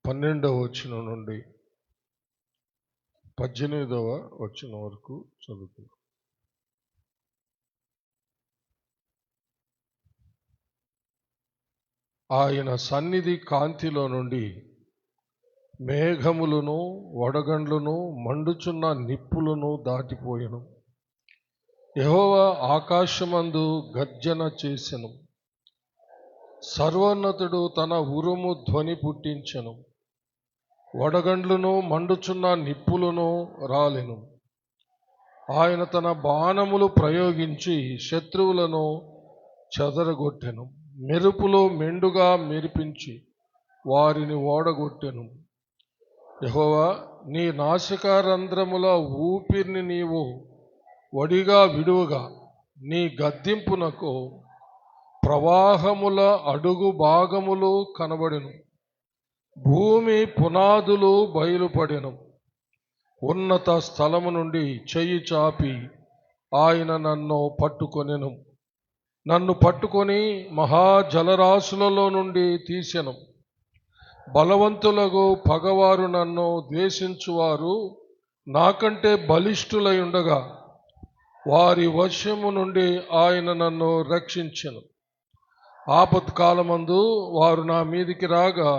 12వ వచనం నుండి 18వ వచనం వరకు చదువుతున్నాం. ఆయన సన్నిధి కాంతిలో నుండి మేఘములను వడగండ్లను మండుచున్న నిప్పులను దాటిపోయెను. యెహోవా ఆకాశమందు గర్జన చేసెను. సర్వోన్నతుడు తన ఉరుము ధ్వని పుట్టించెను. వడగండ్లను మండుచున్న నిప్పులను రాలెను. ఆయన తన బాణములు ప్రయోగించి శత్రువులను చెదరగొట్టెను. మెరుపులో మెండుగా మెరిపించి వారిని ఓడగొట్టెను. యెహోవా, నీ నాసికారంధ్రముల ఊపిరిని నీవు వడిగా విడువగా నీ గద్దింపునకు ప్రవాహముల అడుగు భాగములు కనబడెను. భూమి పునాదులు బయలుపడెను. ఉన్నత స్థలము నుండి చెయ్యి చాపి ఆయన నన్ను పట్టుకొనెను. నన్ను పట్టుకొని మహాజలరాశులలో నుండి తీసెను. బలవంతులకు పగవారు నన్ను ద్వేషించువారు నాకంటే బలిష్ఠులై ఉండగా వారి వశము నుండి ఆయన నన్ను రక్షించెను. ఆపత్కాలమందు వారు నా మీదికి రాగా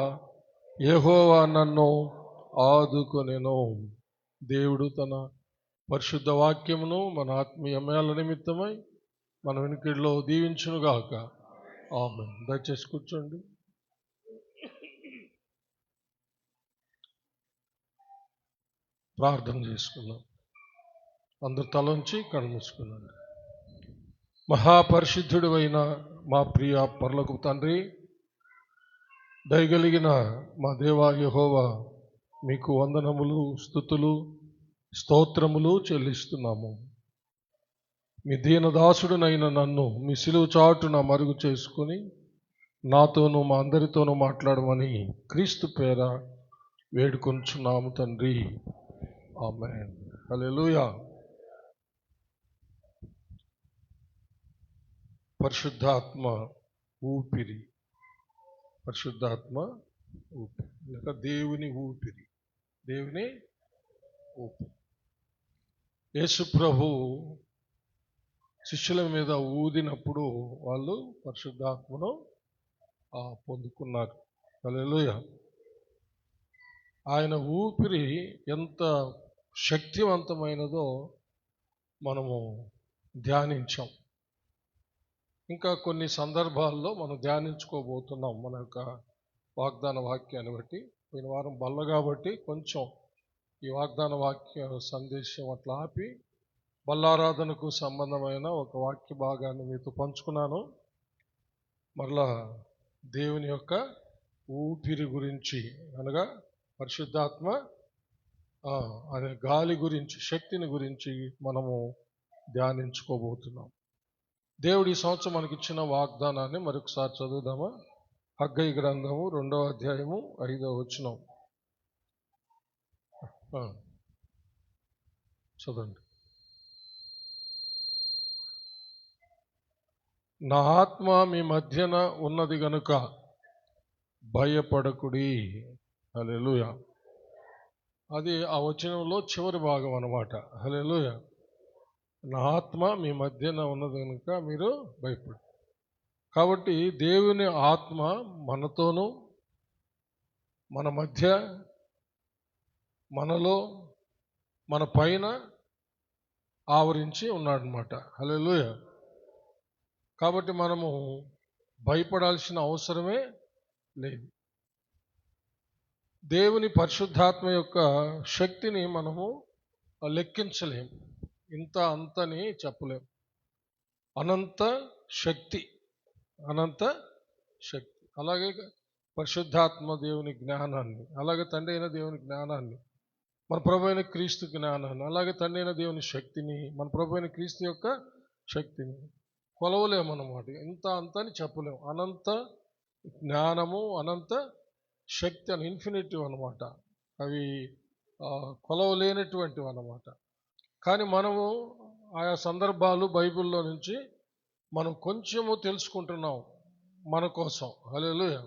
యెహోవా నన్ను ఆదుకొనెను. దేవుడు తన పరిశుద్ధ వాక్యమును మన ఆత్మీయ మేళ నిమిత్తమై మన వెనుకడిలో దీవించునుగాక. ఆమేన్. దయచేసి కూర్చోండి. ప్రార్థన చేసుకుందాం. అందరు తలంచి కళ్ళు మూసుకున్నాడు. మహాపరిశుద్ధుడు అయిన మా ప్రియ పరలోకపు తండ్రి, దయగలిగిన మా దేవా యెహోవా, మీకు వందనములు, స్తుతులు, స్తోత్రములు చెల్లిస్తున్నాము. మీ దీనదాసుడునైన నన్ను మీ సిలువ చాటున మరుగు చేసుకుని నాతోనూ మా అందరితోనూ మాట్లాడమని క్రీస్తు పేర వేడుకొంచున్నాము తండ్రి. ఆమేన్. హల్లెలూయా. పరిశుద్ధాత్మ ఊపిరి, పరిశుద్ధాత్మ ఊపిరి లేక దేవుని ఊపిరి, దేవుని ఊపిరి. యేసు ప్రభు శిష్యుల మీద ఊదినప్పుడు వాళ్ళు పరిశుద్ధాత్మను పొందుకున్నారు. హల్లెలూయా. ఆయన ఊపిరి ఎంత శక్తివంతమైనదో మనము ధ్యానించాం. ఇంకా కొన్ని సందర్భాల్లో మనం ధ్యానించుకోబోతున్నాం మన యొక్క వాగ్దాన వాక్యాన్ని బట్టి. పోయిన వారం బల్ల కాబట్టి కొంచెం ఈ వాగ్దాన వాక్య సందేశం అట్లా ఆపి బల్లారాధనకు సంబంధమైన ఒక వాక్య భాగాన్ని మీతో పంచుకున్నాను. మరలా దేవుని యొక్క ఊపిరి గురించి అనగా పరిశుద్ధాత్మ అనే గాలి గురించి, శక్తిని గురించి మనము ధ్యానించుకోబోతున్నాం. దేవుడి ఈ సంవత్సరం మనకిచ్చిన వాగ్దానాన్ని మరొకసారి చదువుదామా? హగ్గై గ్రంథము 2వ అధ్యాయము 5వ వచనం చదవండి. నా ఆత్మ మీ మధ్యన ఉన్నది గనుక భయపడకుడి. హల్లెలూయా. అది ఆ వచనంలో చివరి భాగం అన్నమాట. హల్లెలూయా. నా ఆత్మ మీ మధ్యన ఉన్నది కనుక మీరు భయపడు. కాబట్టి దేవుని ఆత్మ మనతోనూ, మన మధ్య, మనలో, మన పైన ఆవరించి ఉన్నాడనమాట. హల్లెలూయా. కాబట్టి మనము భయపడాల్సిన అవసరమే లేదు. దేవుని పరిశుద్ధాత్మ యొక్క శక్తిని మనము లెక్కించలేము. ఇంత అంతని చెప్పలేము. అనంత శక్తి, అనంత శక్తి. అలాగే పరిశుద్ధాత్మ దేవుని జ్ఞానాన్ని, అలాగే తండ్రి అయిన దేవుని జ్ఞానాన్ని, మన ప్రభు అయిన క్రీస్తు జ్ఞానాన్ని, అలాగే తండ్రి అయిన దేవుని శక్తిని, మన ప్రభు అయిన క్రీస్తు యొక్క శక్తిని కొలవలేమన్నమాట. ఇంత అంతని చెప్పలేము. అనంత జ్ఞానము, అనంత శక్తి అని ఇన్ఫినిటివ్ అన్నమాట. అవి కొలవలేనటువంటివి అన్నమాట. కానీ మనము ఆయా సందర్భాలు బైబిల్లో నుంచి మనం కొంచెము తెలుసుకుంటున్నాం మన కోసం. హల్లెలూయా.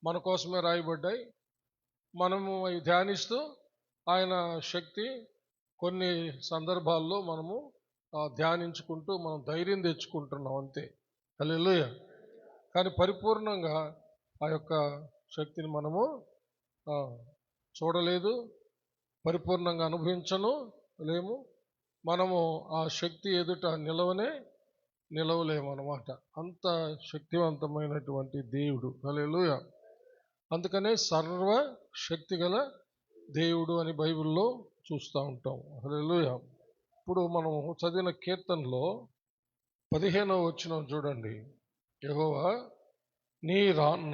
మన కోసమే రాయబడ్డాయి. మనము అవి ధ్యానిస్తూ ఆయన శక్తి కొన్ని సందర్భాల్లో మనము ధ్యానించుకుంటూ మనం ధైర్యం తెచ్చుకుంటున్నాం అంతే. హల్లెలూయా. కానీ పరిపూర్ణంగా ఆ యొక్క శక్తిని మనము చూడలేదు, పరిపూర్ణంగా అనుభవించను లేము. మనము ఆ శక్తి ఎదుట నిలవలేము అన్నమాట. అంత శక్తివంతమైనటువంటి దేవుడు. హల్లెలూయా. అందుకనే సర్వ శక్తి గల దేవుడు అని బైబిల్లో చూస్తూ ఉంటాం. హల్లెలూయా. ఇప్పుడు మనం చదివిన కీర్తనలో 15వ వచనం చూడండి. యెహోవా నీ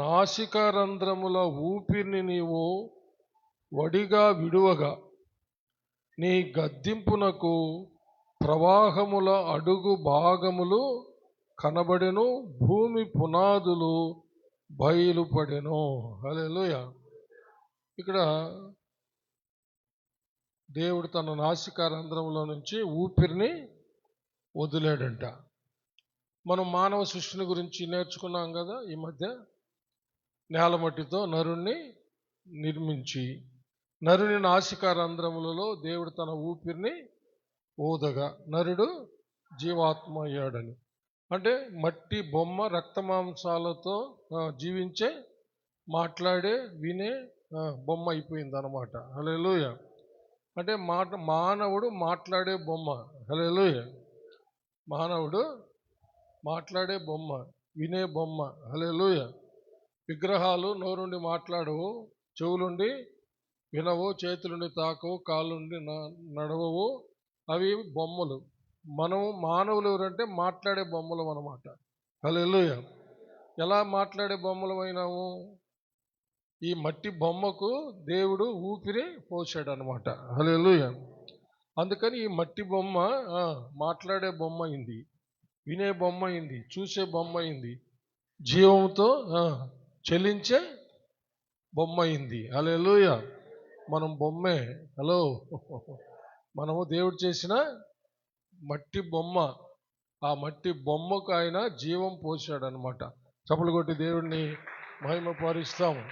నాసికారంధ్రముల ఊపిరిని నీవు వడిగా విడువగా నీ గద్దింపునకు ప్రవాహముల అడుగు భాగములు కనబడెను, భూమి పునాదులు బయలుపడెను. హల్లెలూయా. ఇక్కడ దేవుడు తన నాసికారంధ్రములో నుంచి ఊపిరిని వదిలాడంట. మనం మానవ సృష్టిని గురించి నేర్చుకున్నాం కదా ఈ మధ్య. నేలమట్టితో నరుణ్ణి నిర్మించి నరుని నాసికారంధ్రములలో దేవుడు తన ఊపిరిని ఊదగా నరుడు జీవాత్మ అయ్యాడని. అంటే మట్టి బొమ్మ రక్తమాంసాలతో జీవించే మాట్లాడే వినే బొమ్మ అయిపోయింది అనమాట. హల్లెలూయా. అంటే మానవుడు మాట్లాడే బొమ్మ. హల్లెలూయా. మానవుడు మాట్లాడే బొమ్మ, వినే బొమ్మ. హల్లెలూయా. విగ్రహాలు నోరుండి మాట్లాడవు, చెవులుండి వినవు, చేతులుండి తాకవు, కాళ్ళుండి నడవవు. అవి బొమ్మలు. మనం మానవులు ఎవరంటే మాట్లాడే బొమ్మలు అన్నమాట. హల్లెలూయా. ఎలా మాట్లాడే బొమ్మలమైనాము? ఈ మట్టి బొమ్మకు దేవుడు ఊపిరి పోసాడు అనమాట. హల్లెలూయా. అందుకని ఈ మట్టి బొమ్మ మాట్లాడే బొమ్మ అయింది, వినే బొమ్మ అయింది, చూసే బొమ్మ అయింది, జీవంతో చెలించే బొమ్మ అయింది. హల్లెలూయా. మనం బొమ్మే. హలో, మనము దేవుడు చేసిన మట్టి బొమ్మ. ఆ మట్టి బొమ్మకు ఆయన జీవం పోసాడు అనమాట. చప్పలు కొట్టి దేవుడిని మహిమపరుస్తాము.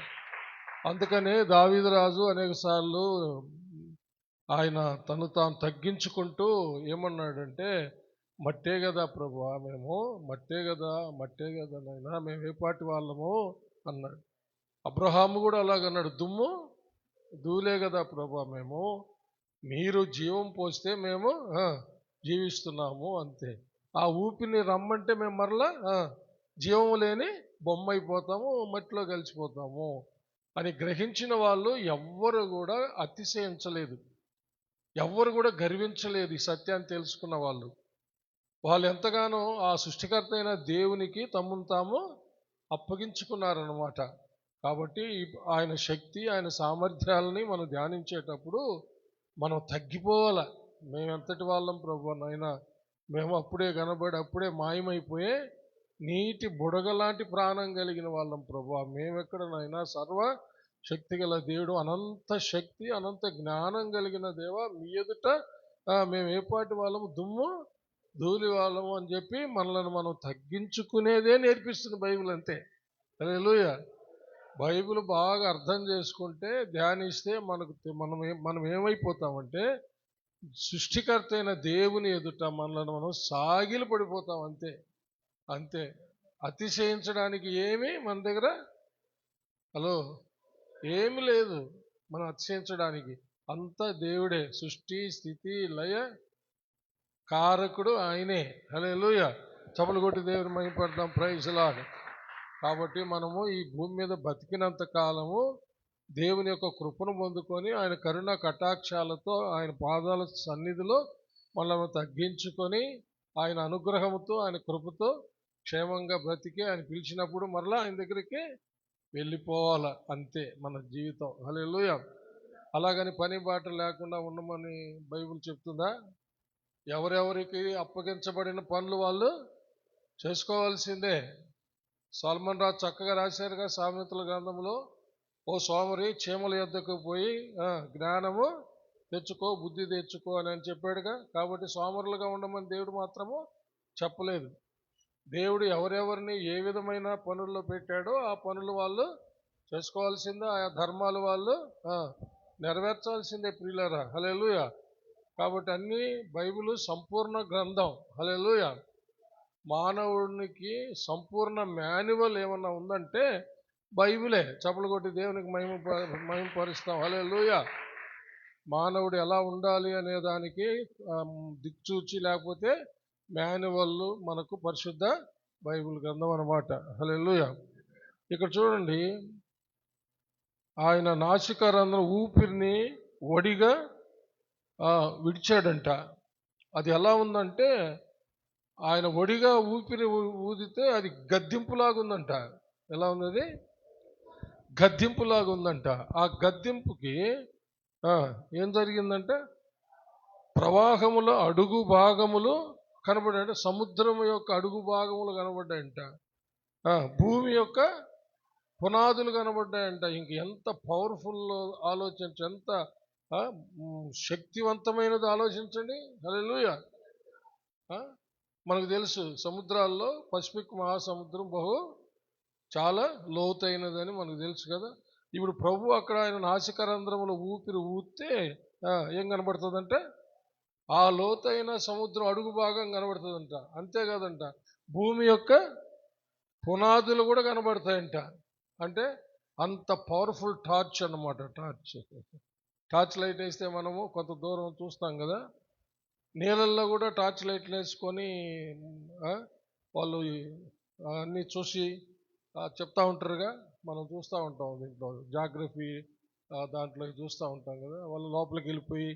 అందుకనే దావీదు రాజు అనేక సార్లు ఆయన తను తాను తగ్గించుకుంటూ ఏమన్నాడంటే, మట్టే కదా ప్రభువా, మేము మట్టే కదా నైనా, మేము ఏ పాటి వాళ్ళము అన్నాడు. అబ్రహాము కూడా అలాగన్నాడు, దుమ్ము ధూళే కదా ప్రభువా మేము, మీరు జీవం పోస్తే మేము జీవిస్తున్నాము అంతే. ఆ ఊపిరిని రమ్మంటే మేము మరలా జీవం లేని బొమ్మ అయిపోతాము, మట్టిలో కలిసిపోతాము అని గ్రహించిన వాళ్ళు ఎవ్వరు కూడా అతిశయించలేదు, ఎవ్వరు కూడా గర్వించలేదు. ఈ సత్యాన్ని తెలుసుకున్న వాళ్ళు ఎంతగానో ఆ సృష్టికర్త అయిన దేవునికి తమను తాము అప్పగించుకున్నారన్నమాట. కాబట్టి ఆయన శక్తి, ఆయన సామర్థ్యాలని మనం ధ్యానించేటప్పుడు మనం తగ్గిపోవాల. మేము ఎంతటి వాళ్ళం ప్రభు నాయనా, మేము అప్పుడే కనబడి అప్పుడే మాయమైపోయే నీటి బుడగలాంటి ప్రాణం కలిగిన వాళ్ళం ప్రభు. మేమెక్కడనైనా సర్వ శక్తి గల దేవుడు, అనంత శక్తి అనంత జ్ఞానం కలిగిన దేవ, మీ ఎదుట మేము ఏ పాటి వాళ్ళము, దుమ్ము ధూళి వాళ్ళము అని చెప్పి మనల్ని మనం తగ్గించుకునేదే నేర్పిస్తుంది బైబిల్ అంతే. హల్లెలూయా. బైబిల్ బాగా అర్థం చేసుకుంటే, ధ్యానిస్తే మనం ఏమైపోతామంటే సృష్టికర్త అయిన దేవుని ఎదుట మనల్ని మనం సాగిలు పడిపోతాం అంతే. అతిశయించడానికి ఏమీ మన దగ్గర ఏమి లేదు మనం అతిశయించడానికి. అంతా దేవుడే. సృష్టి స్థితి లయ కారకుడు ఆయనే. హల్లెలూయా. చప్పలు కొట్టి దేవుని మహిమపడదాం. Praise lord. కాబట్టి మనము ఈ భూమి మీద బతికినంత కాలము దేవుని యొక్క కృపను పొందుకొని ఆయన కరుణ కటాక్షాలతో ఆయన పాదాల సన్నిధిలో మనల్ని తగ్గించుకొని ఆయన అనుగ్రహంతో ఆయన కృపతో క్షేమంగా బ్రతికి ఆయన పిలిచినప్పుడు మరలా ఆయన దగ్గరికి వెళ్ళిపోవాలి అంతే మన జీవితం. హల్లెలూయా. అలాగని పని బాట లేకుండా ఉండమని బైబిల్ చెప్తుందా? ఎవరెవరికి అప్పగించబడిన పనులు వాళ్ళు చేసుకోవాల్సిందే. సొలొమోను రాజు చక్కగా రాశారుగా సామెతల గ్రంథంలో, ఓ సోమరి చీమల యొద్దకు పోయి జ్ఞానము తెచ్చుకో, బుద్ధి తెచ్చుకో అని చెప్పాడుగా. కాబట్టి సోమరులుగా ఉండమని దేవుడు మాత్రము చెప్పలేదు. దేవుడు ఎవరెవరిని ఏ విధమైన పనుల్లో పెట్టాడో ఆ పనులు వాళ్ళు చేసుకోవాల్సిందే, ఆయా ధర్మాలు వాళ్ళు నెరవేర్చాల్సిందే ప్రియులారా. హల్లెలూయా. కాబట్టి అన్ని బైబిల్ సంపూర్ణ గ్రంథం. హల్లెలూయా. మానవునికి సంపూర్ణ మాన్యువల్ ఏమన్నా ఉందంటే బైబిలే. చప్పలు కొట్టి దేవునికి మహిమపరుస్తాం. హల్లెలూయా. మానవుడు ఎలా ఉండాలి అనే దానికి దిక్చూచి లేకపోతే మాన్యువల్ మనకు పరిశుద్ధ బైబిల్ గ్రంథం అన్నమాట. హల్లెలూయా. ఇక్కడ చూడండి, ఆయన నాసికారంధ్రం ఊపిరిని ఒడిగా విడిచాడంట. అది ఎలా ఉందంటే ఆయన ఒడిగా ఊపిరి ఊదితే అది గద్దింపులాగా ఉందంట. ఎలా ఉంది? అది గద్దింపులాగా ఉందంట. ఆ గద్దింపుకి ఏం జరిగిందంటే ప్రవాహముల అడుగు భాగములు కనబడాయంట. సముద్రం యొక్క అడుగు భాగములు కనబడ్డాయంట. భూమి యొక్క పునాదులు కనబడ్డాయంట. ఇంక ఎంత పవర్ఫుల్ ఆలోచించ, ఎంత శక్తివంతమైనది ఆలోచించండి. హల్లెలూయా. మనకు తెలుసు సముద్రాల్లో పసిఫిక్ మహాసముద్రం చాలా లోతైనదని మనకు తెలుసు కదా. ఇప్పుడు ప్రభు అక్కడ ఆయన నాసికారంధ్రములో ఊపిరి ఊస్తే ఏం కనబడుతుందంటే ఆ లోతైన సముద్రం అడుగు భాగం కనబడుతుందంట. అంతేకాదంట, భూమి యొక్క పునాదులు కూడా కనబడతాయంట. అంటే అంత పవర్ఫుల్ టార్చ్ అన్నమాట. టార్చ్ లైట్ వేస్తే మనము కొంత దూరం చూస్తాం కదా. నీళ్ళల్లో కూడా టార్చ్ లైట్లు వేసుకొని వాళ్ళు అన్నీ చూసి చెప్తా ఉంటారుగా. మనం చూస్తూ ఉంటాం దీంట్లో జాగ్రఫీ దాంట్లో చూస్తూ ఉంటాం కదా. వాళ్ళు లోపలికి వెళ్ళిపోయి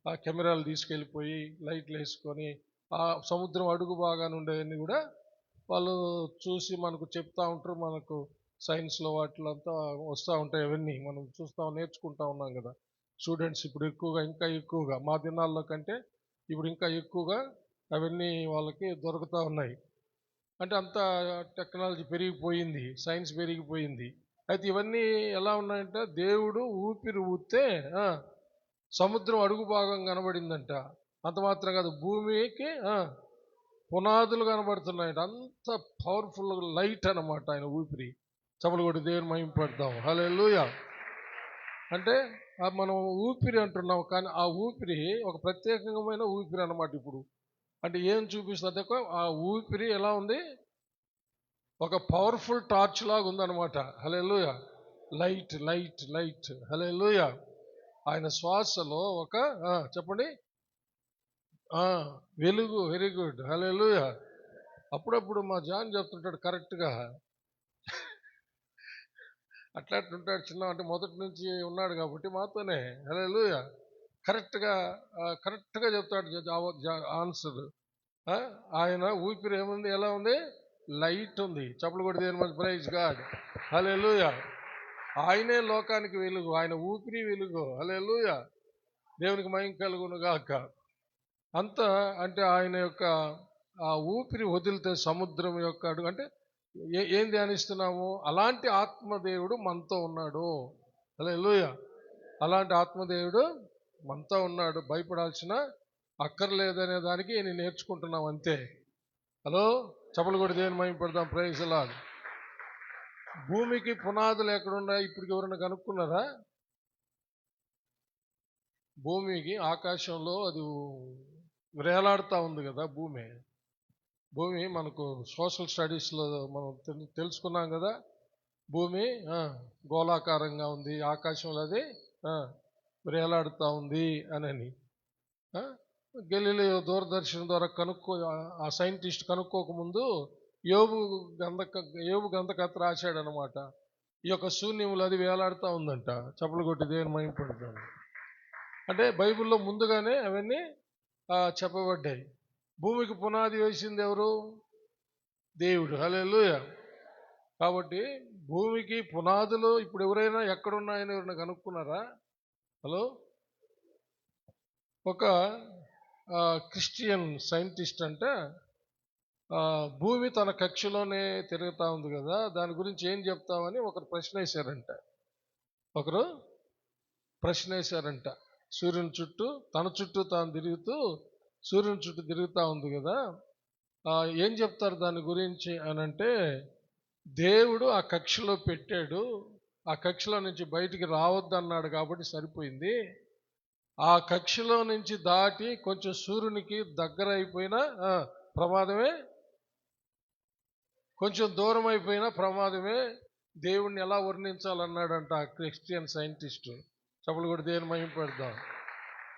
ఆ కెమెరాలు తీసుకెళ్ళిపోయి లైట్లు వేసుకొని ఆ సముద్రం అడుగు భాగాన్ని ఉండేవన్నీ కూడా వాళ్ళు చూసి మనకు చెప్తా ఉంటారు. మనకు సైన్స్లో వాటిలంతా వస్తూ ఉంటాయి. అవన్నీ మనం నేర్చుకుంటా ఉన్నాం కదా. స్టూడెంట్స్ ఇప్పుడు ఇంకా ఎక్కువగా మా దినాల్లో కంటే ఇప్పుడు ఇంకా ఎక్కువగా అవన్నీ వాళ్ళకి దొరుకుతూ ఉన్నాయి. అంటే అంత టెక్నాలజీ పెరిగిపోయింది, సైన్స్ పెరిగిపోయింది. అయితే ఇవన్నీ ఎలా ఉన్నాయంటే దేవుడు ఊపిరి ఊస్తే సముద్రం అడుగు భాగం కనబడిందంట. అంత మాత్రం కాదు, భూమికి పునాదులు కనబడుతున్నాయంట. అంత పవర్ఫుల్ లైట్ అన్నమాట ఆయన ఊపిరి. చప్పలు కొట్టి దేవుని మహిమపడతాం. హల్లెలూయా. అంటే మనం ఊపిరి అంటున్నాం, కానీ ఆ ఊపిరి ఒక ప్రత్యేకమైన ఊపిరి అన్నమాట. ఇప్పుడు అంటే ఏం చూపిస్తుంది? ఆ ఊపిరి ఎలా ఉంది? ఒక పవర్ఫుల్ టార్చ్ లాగా ఉందన్నమాట. Hallelujah. Light light light. Hallelujah. ఆయన శ్వాసలో ఒక చెప్పండి వెలుగు. Very good. హల్లెలూయా. అప్పుడప్పుడు మా జాన్ చెప్తుంటాడు కరెక్ట్గా. అట్లాంటుంటాడు చిన్న, అంటే మొదటి నుంచి ఉన్నాడు కాబట్టి మాతోనే. హల్లెలూయా. కరెక్ట్గా చెప్తాడు ఆన్సర్. ఆయన ఊపిరి ఏముంది? ఎలా ఉంది? లైట్ ఉంది. చప్పలు కొట్టి దేని మంచి ప్రైజ్ గాడ్. హల్లెలూయా. ఆయనే లోకానికి వెలుగు, ఆయన ఊపిరి వెలుగు. హల్లెలూయా. దేవునికి మహిమ కలుగును గాక. అంత అంటే ఆయన యొక్క ఆ ఊపిరి వదిలితే సముద్రం యొక్క అడుగు అంటే ఏం ధ్యానిస్తున్నాము? అలాంటి ఆత్మదేవుడు మనతో ఉన్నాడు. హల్లెలూయా. అలాంటి ఆత్మదేవుడు మనతో ఉన్నాడు. భయపడాల్సిన అక్కర్లేదనే దానికి నేను నేర్చుకుంటున్నాం అంతే. హలో, చప్పలు కొట్టి దేవుని మహిమ పెడదాం. Praise the lord. భూమికి పునాదులు ఎక్కడున్నాయి? ఇప్పుడు ఎవరైనా కనుక్కున్నారా? భూమికి ఆకాశంలో అది వేలాడుతూ ఉంది కదా. భూమి మనకు సోషల్ స్టడీస్లో మనం తెలుసుకున్నాం కదా. భూమి గోళాకారంగా ఉంది, ఆకాశంలో అది వేలాడుతూ ఉంది అని గెలీలియో దూరదర్శన్ ద్వారా ఆ సైంటిస్ట్ కనుక్కోకముందు యోబు గంధకథ రాశాడనమాట. ఈ యొక్క శూన్యములు అది వేలాడుతూ ఉందంట. చప్పలు కొట్టి దేవుని మహిమపడతాను. అంటే బైబిల్లో ముందుగానే అవన్నీ చెప్పబడ్డాయి. భూమికి పునాది వేసింది ఎవరు? దేవుడు. హల్లెలూయా. కాబట్టి భూమికి పునాదులు ఇప్పుడు ఎవరైనా ఎక్కడున్నాయని ఎవరైనా కనుక్కున్నారా? హలో, ఒక క్రిస్టియన్ సైంటిస్ట్ అంటే భూమి తన కక్షలోనే తిరుగుతూ ఉంది కదా, దాని గురించి ఏం చెప్తామని ఒకరు ప్రశ్న వేశారంట. సూర్యుని చుట్టూ తన చుట్టూ తాను తిరుగుతూ సూర్యుని చుట్టూ తిరుగుతూ ఉంది కదా, ఏం చెప్తారు దాని గురించి అని అంటే, దేవుడు ఆ కక్షలో పెట్టాడు, ఆ కక్షలో నుంచి బయటికి రావద్దన్నాడు కాబట్టి సరిపోయింది. ఆ కక్షలో నుంచి దాటి కొంచెం సూర్యునికి దగ్గర అయిపోయినా ప్రమాదమే, కొంచెం దూరం అయిపోయినా ప్రమాదమే. దేవుణ్ణి ఎలా వర్ణించాలన్నాడంట ఆ క్రిస్టియన్ సైంటిస్టు. చప్పలు కూడా దేవుని మహిమ పెడదాం.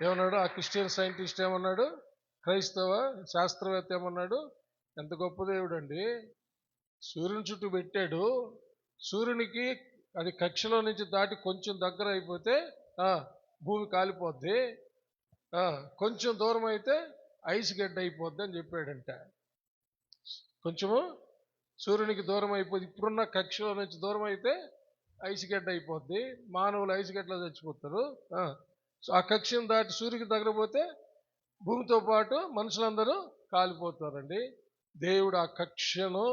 ఏమన్నాడు ఆ క్రిస్టియన్ సైంటిస్ట్? ఏమన్నాడు? క్రైస్తవ శాస్త్రవేత్త ఏమన్నాడు? ఎంత గొప్ప దేవుడు అండి, సూర్యుని చుట్టూ పెట్టాడు. సూర్యునికి అది కక్షలో నుంచి దాటి కొంచెం దగ్గర అయిపోతే భూమి కాలిపోద్ది, కొంచెం దూరం అయితే ఐస్ గడ్డ అయిపోద్ది అని చెప్పాడంట. కొంచెము సూర్యునికి దూరం అయిపోద్ది, ఇప్పుడున్న కక్షలో నుంచి దూరం అయితే ఐస్ గడ్డ అయిపోద్ది, మానవులు ఐస్ గడ్డలో చచ్చిపోతారు. ఆ కక్షను దాటి సూర్యునికి దగ్గర పోతే భూమితో పాటు మనుషులందరూ కాలిపోతారండి. దేవుడు ఆ కక్షను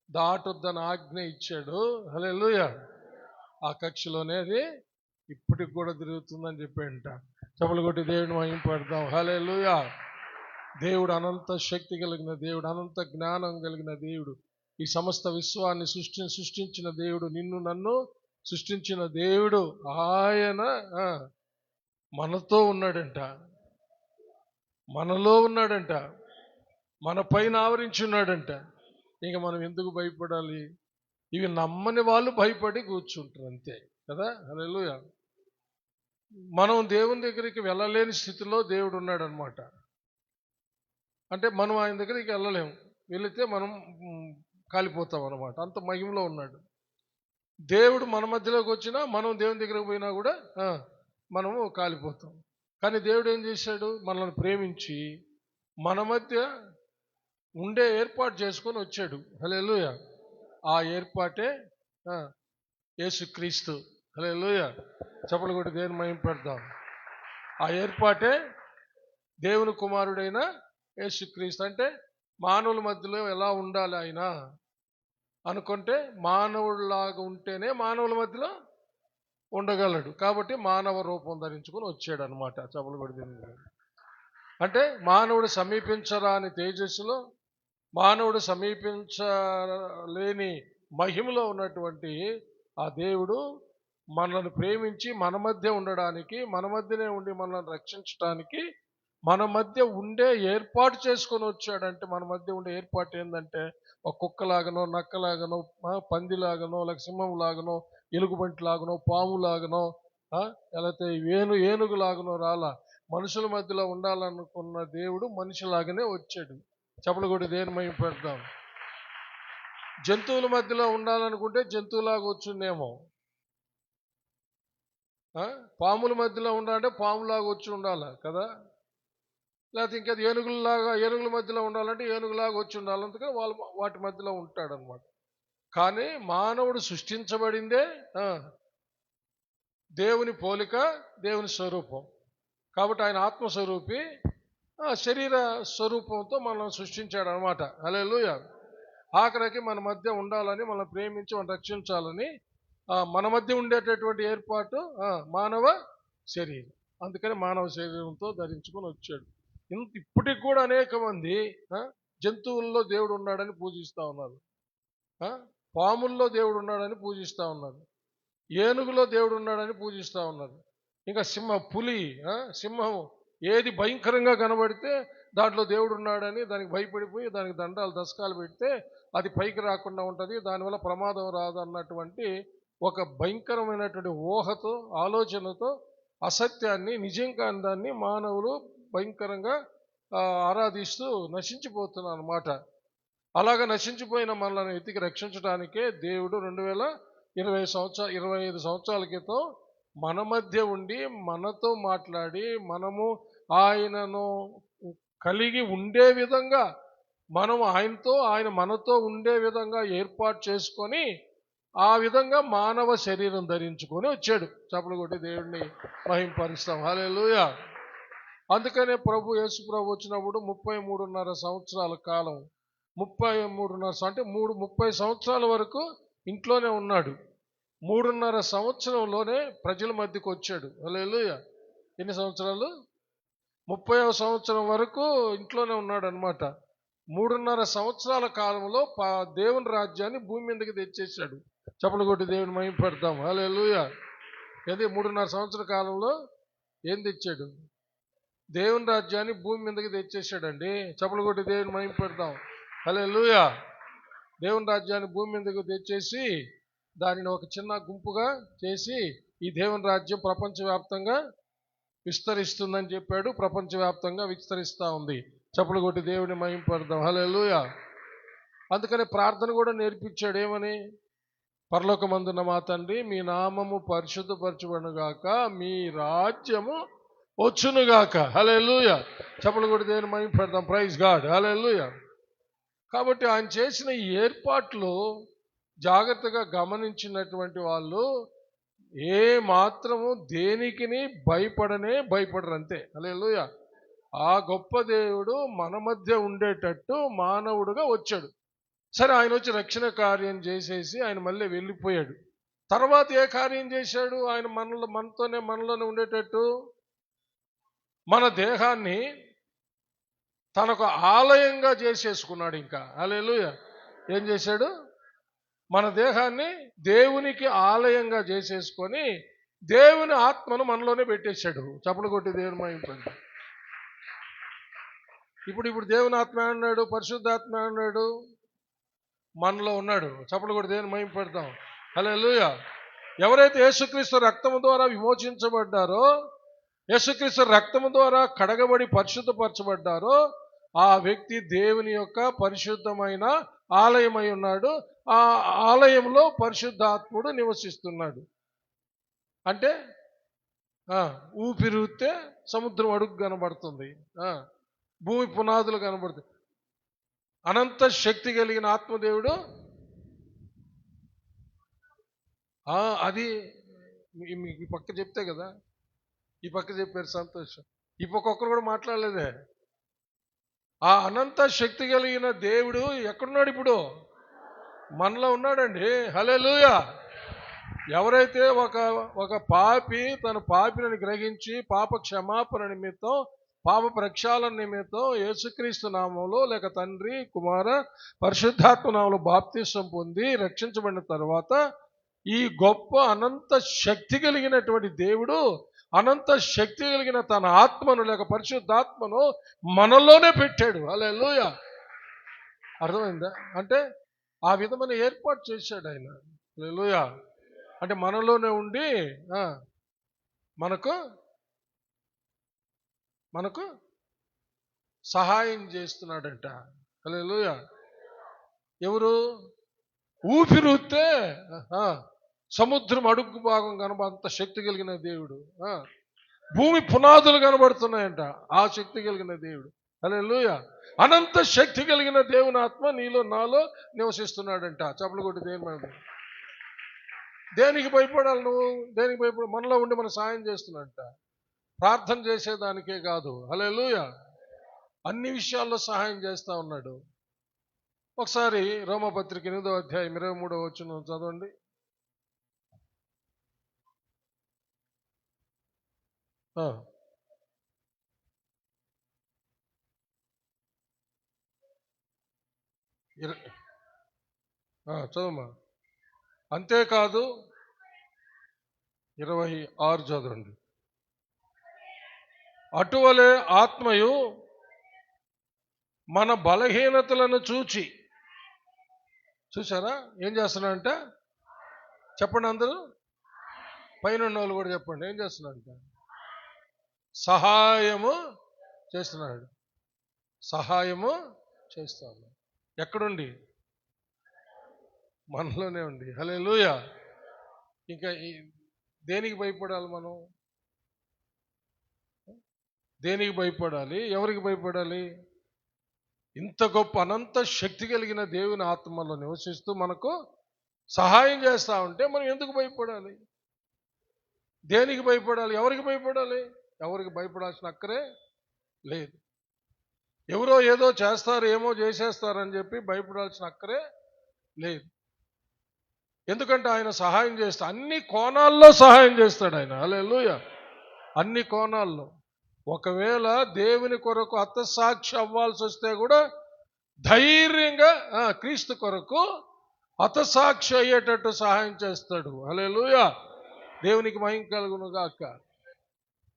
దాటొద్దని ఆజ్ఞ ఇచ్చాడు. హల్లెలూయా. ఆ కక్షలోనే అది ఇప్పటికి కూడా తిరుగుతుందని చెప్పాడంట. చప్పలు కొట్టి దేవుడిని మహిమ పెడదాం. హల్లెలూయా. దేవుడు అనంత శక్తి కలిగిన దేవుడు, అనంత జ్ఞానం కలిగిన దేవుడు, ఈ సమస్త విశ్వాన్ని సృష్టించిన దేవుడు, నిన్ను నన్ను సృష్టించిన దేవుడు. ఆయన మనతో ఉన్నాడంట, మనలో ఉన్నాడంట, మన పైన ఆవరించి ఉన్నాడంట. ఇక మనం ఎందుకు భయపడాలి? ఇవి నమ్మని వాళ్ళు భయపడి కూర్చుంటారు అంతే కదా. హల్లెలూయా. మనం దేవుని దగ్గరికి వెళ్ళలేని స్థితిలో దేవుడు ఉన్నాడు అనమాట. అంటే మనం ఆయన దగ్గరికి వెళ్ళలేము, వెళితే మనం కాలిపోతాం అనమాట. అంత మహిమలో ఉన్నాడు దేవుడు. మన మధ్యలోకి వచ్చినా మనం దేవుని దగ్గరకు పోయినా కూడా మనము కాలిపోతాం. కానీ దేవుడు ఏం చేశాడు? మనల్ని ప్రేమించి మన మధ్య ఉండే ఏర్పాటు చేసుకొని వచ్చాడు. హల్లెలూయా. ఆ ఏర్పాటే యేసుక్రీస్తు. హల్లెలూయా. చప్పలు కొట్టి దేవుని మహిమ పెడదాం. ఆ ఏర్పాటే దేవుని కుమారుడైన యేసుక్రీస్తు. అంటే మానవుల మధ్యలో ఎలా ఉండాలి ఆయన అనుకుంటే, మానవుడిలాగా ఉంటేనే మానవుల మధ్యలో ఉండగలడు. కాబట్టి మానవ రూపం ధరించుకొని వచ్చాడు అనమాట. చప్పలు కొట్టి అంటే మానవుడు సమీపించరాని తేజస్సులో, మానవుడు సమీపించలేని మహిమలో ఉన్నటువంటి ఆ దేవుడు మనల్ని ప్రేమించి మన మధ్య ఉండడానికి, మన మధ్యనే ఉండి మనల్ని రక్షించడానికి మన మధ్య ఉండే ఏర్పాటు చేసుకొని వచ్చాడంటే, మన మధ్య ఉండే ఏర్పాటు ఏంటంటే, ఒక కుక్కలాగనో, నక్కలాగనో, పందిలాగనో, లేక సింహంలాగనో, ఎలుగుబంటిలాగనో, పాములాగనో, లేకపోతే ఏనుగులాగనో రాలా. మనుషుల మధ్యలో ఉండాలనుకున్న దేవుడు మనిషిలాగానే వచ్చాడు. చప్పలు కొట్టి దేని మహిమ పెడదాం. జంతువుల మధ్యలో ఉండాలనుకుంటే జంతువులాగా వచ్చిందేమో, పాముల మధ్యలో ఉండాలంటే పాములాగా వచ్చి ఉండాలి కదా. లేకపోతే ఇంకా ఏనుగుల మధ్యలో ఉండాలంటే ఏనుగులాగా వచ్చి ఉండాలి. అందుకని వాళ్ళు వాటి మధ్యలో ఉంటాడనమాట. కానీ మానవుడు సృష్టించబడిందే దేవుని పోలిక, దేవుని స్వరూపం. కాబట్టి ఆయన ఆత్మస్వరూపి, శరీర స్వరూపంతో మనం సృష్టించాడు అనమాట. హల్లెలూయా. ఆఖరికి మన మధ్య ఉండాలని, మనం ప్రేమించి మనం రక్షించాలని మన మధ్య ఉండేటటువంటి ఏర్పాటు మానవ శరీరం. అందుకని మానవ శరీరంతో ధరించుకొని వచ్చాడు. ఇప్పటికి కూడా అనేక మంది జంతువుల్లో దేవుడు ఉన్నాడని పూజిస్తూ ఉన్నారు, పాముల్లో దేవుడు ఉన్నాడని పూజిస్తూ ఉన్నారు, ఏనుగులో దేవుడు ఉన్నాడని పూజిస్తూ ఉన్నారు. ఇంకా సింహం ఏది భయంకరంగా కనబడితే దాంట్లో దేవుడు ఉన్నాడని దానికి భయపడిపోయి దానికి దండాలు దశకాలు పెడితే అది పైకి రాకుండా ఉంటుంది, దానివల్ల ప్రమాదం రాదు అన్నటువంటి ఒక భయంకరమైనటువంటి ఊహతో, ఆలోచనతో అసత్యాన్ని, నిజం కాని దాన్ని మానవులు భయంకరంగా ఆరాధిస్తూ నశించిపోతున్నారు అన్నమాట. అలాగా నశించిపోయిన మనల్ని ఎత్తికి రక్షించడానికే దేవుడు 25 సంవత్సరాల క్రితం మన మధ్య ఉండి మనతో మాట్లాడి, మనము ఆయనను కలిగి ఉండే విధంగా, మనం ఆయనతో, ఆయన మనతో ఉండే విధంగా ఏర్పాటు చేసుకొని ఆ విధంగా మానవ శరీరం ధరించుకొని వచ్చాడు. చప్పలు కొట్టి దేవుడిని మహింపరుస్తాం. హల్లెలూయా. అందుకనే యేసు ప్రభు వచ్చినప్పుడు 33.5 సంవత్సరాల కాలం, 33.5 అంటే 30 సంవత్సరాల వరకు ఇంట్లోనే ఉన్నాడు. 3.5 సంవత్సరంలోనే ప్రజల మధ్యకు వచ్చాడు. హల్లెలూయా. ఎన్ని సంవత్సరాలు? 30వ సంవత్సరం వరకు ఇంట్లోనే ఉన్నాడు అనమాట. 3.5 సంవత్సరాల కాలంలో దేవుని రాజ్యాన్ని భూమి మీదకి తెచ్చేశాడు. చప్పలు కొట్టి దేవుని మహిమ పెడతాం. హల్లెలూయా. ఏది 3.5 సంవత్సరాల కాలంలో ఏం తెచ్చాడు? దేవుని రాజ్యాన్ని భూమి మీదకి తెచ్చేసాడండి. చప్పలు కొట్టి దేవుని మహిమ పెడతాం. హల్లెలూయా. దేవుని రాజ్యాన్ని భూమి మీదకి తెచ్చేసి దానిని ఒక చిన్న గుంపుగా చేసి ఈ దేవుని రాజ్యం ప్రపంచవ్యాప్తంగా విస్తరిస్తుందని చెప్పాడు. ప్రపంచవ్యాప్తంగా విస్తరిస్తూ ఉంది. చప్పలు కొట్టి దేవుని మహిమ పెడదాం. హల్లెలూయా. అందుకని ప్రార్థన కూడా నేర్పించాడు. ఏమని? పరలోకమందున్న మా తండ్రి, మీ నామము పరిశుద్ధపరచబడుగాక, మీ రాజ్యము వచ్చునుగాక. హల్లెలూయా. చప్పలు కొట్టి దేవుని మహిమ పెడదాం. Praise God. హల్లెలూయా. కాబట్టి ఆయన చేసిన ఈ ఏర్పాట్లు జాగ్రత్తగా గమనించినటువంటి వాళ్ళు ఏ మాత్రము దేనికిని భయపడరు అంతే. హల్లెలూయా. ఆ గొప్ప దేవుడు మన మధ్య ఉండేటట్టు మానవుడుగా వచ్చాడు. సరే, ఆయన వచ్చి రక్షణ కార్యం చేసేసి ఆయన మళ్ళీ వెళ్ళిపోయాడు. తర్వాత ఏ కార్యం చేశాడు? ఆయన మనలోనే ఉండేటట్టు మన దేహాన్ని తనకు ఆలయంగా చేసేసుకున్నాడు. ఇంకా హల్లెలూయా. ఏం చేశాడు? మన దేహాన్ని దేవునికి ఆలయంగా చేసేసుకొని దేవుని ఆత్మను మనలోనే పెట్టేశాడు. చప్పలు కొట్టి దేవుని మహిమ. ఇప్పుడు దేవుని ఆత్మ అన్నాడు, పరిశుద్ధాత్మ అన్నాడు, మనలో ఉన్నాడు. చప్పలు కొట్టి దేవుని మహిమ పెడతాం. హల్లెలూయా. ఎవరైతే యేసుక్రీస్తు రక్తము ద్వారా విమోచించబడ్డారో, యేసుక్రీస్తు రక్తము ద్వారా కడగబడి పరిశుద్ధపరచబడ్డారో ఆ వ్యక్తి దేవుని యొక్క పరిశుద్ధమైన ఆలయమై ఉన్నాడు. ఆ ఆలయంలో పరిశుద్ధాత్ముడు నివసిస్తున్నాడు. అంటే ఊపిరితే సముద్రం అడుగు కనబడుతుంది, భూమి పునాదులు కనబడుతుంది. అనంత శక్తి కలిగిన ఆత్మదేవుడు. అది మీకు ఈ పక్క చెప్తే కదా, ఈ పక్క చెప్పారు, సంతోషం. ఈ పక్క ఒక్కరు కూడా మాట్లాడలేదే. ఆ అనంత శక్తి కలిగిన దేవుడు ఎక్కడున్నాడు? ఇప్పుడు మనలో ఉన్నాడండి. హల్లెలూయా. ఎవరైతే ఒక పాపి తన పాపిని గ్రహించి పాప క్షమాపణ నిమిత్తం, పాప ప్రక్షాళన నిమిత్తం యేసుక్రీస్తు నామంలో లేక తండ్రి, కుమార, పరిశుద్ధాత్మ నామంలో బాప్తిసం పొంది రక్షించబడిన తర్వాత ఈ గొప్ప అనంత శక్తి కలిగినటువంటి దేవుడు అనంత శక్తి కలిగిన తన ఆత్మను లేక పరిశుద్ధాత్మను మనలోనే పెట్టాడు. హల్లెలూయా. అర్థమైందా? అంటే ఆ విధమైన ఏర్పాటు చేశాడు ఆయన. హల్లెలూయా. అంటే మనలోనే ఉండి మనకు సహాయం చేస్తున్నాడంట. హల్లెలూయా. ఎవరు? ఊపిరితే సముద్రం అడుగు భాగం కనబడంత శక్తి కలిగిన దేవుడు. భూమి పునాదులు కనబడుతున్నాయంట, ఆ శక్తి కలిగిన దేవుడు. హల్లెలూయా. అనంత శక్తి కలిగిన దేవుని ఆత్మ నీలో నాలో నివసిస్తున్నాడంట. చప్పలు కొట్టి దేవుని. దేనికి భయపడాలి నువ్వు? దేనికి భయపడ? మనలో ఉండి మన సాయం చేస్తున్నట్ట. ప్రార్థన చేసేదానికే కాదు. హల్లెలూయా. అన్ని విషయాల్లో సహాయం చేస్తా ఉన్నాడు. ఒకసారి రోమపత్రిక 8వ అధ్యాయం 23వ వచనం చదవండి. చదవమ్మా. అంతేకాదు 26 చదవండి. అటువలే ఆత్మయు మన బలహీనతలను చూసారా ఏం చేస్తున్నాడంట? చెప్పండి అందరూ, పైన ఉన్న వాళ్ళు కూడా చెప్పండి. ఏం చేస్తున్నాడంట? సహాయము చేస్తున్నాడు. సహాయము చేస్తాడు. ఎక్కడుండి? మనలోనే ఉండి. హల్లెలూయా. ఇంకా దేనికి భయపడాలి మనం? దేనికి భయపడాలి? ఎవరికి భయపడాలి? ఇంత గొప్ప అనంత శక్తి కలిగిన దేవుని ఆత్మలో నివసిస్తూ మనకు సహాయం చేస్తా ఉంటే మనం ఎందుకు భయపడాలి? దేనికి భయపడాలి? ఎవరికి భయపడాలి? ఎవరికి భయపడాల్సిన అక్కరే లేదు. ఎవరో ఏదో చేస్తారు, ఏమో చేసేస్తారని చెప్పి భయపడాల్సిన అక్కరే లేదు. ఎందుకంటే ఆయన సహాయం చేస్తా, అన్ని కోణాల్లో సహాయం చేస్తాడు ఆయన. హల్లెలూయా. అన్ని కోణాల్లో. ఒకవేళ దేవుని కొరకు హతసాక్షి అవ్వాల్సి వస్తే కూడా ధైర్యంగా క్రీస్తు కొరకు హతసాక్షి అయ్యేటట్టు సహాయం చేస్తాడు. హల్లెలూయా, దేవునికి మహిమ కలుగును గాక.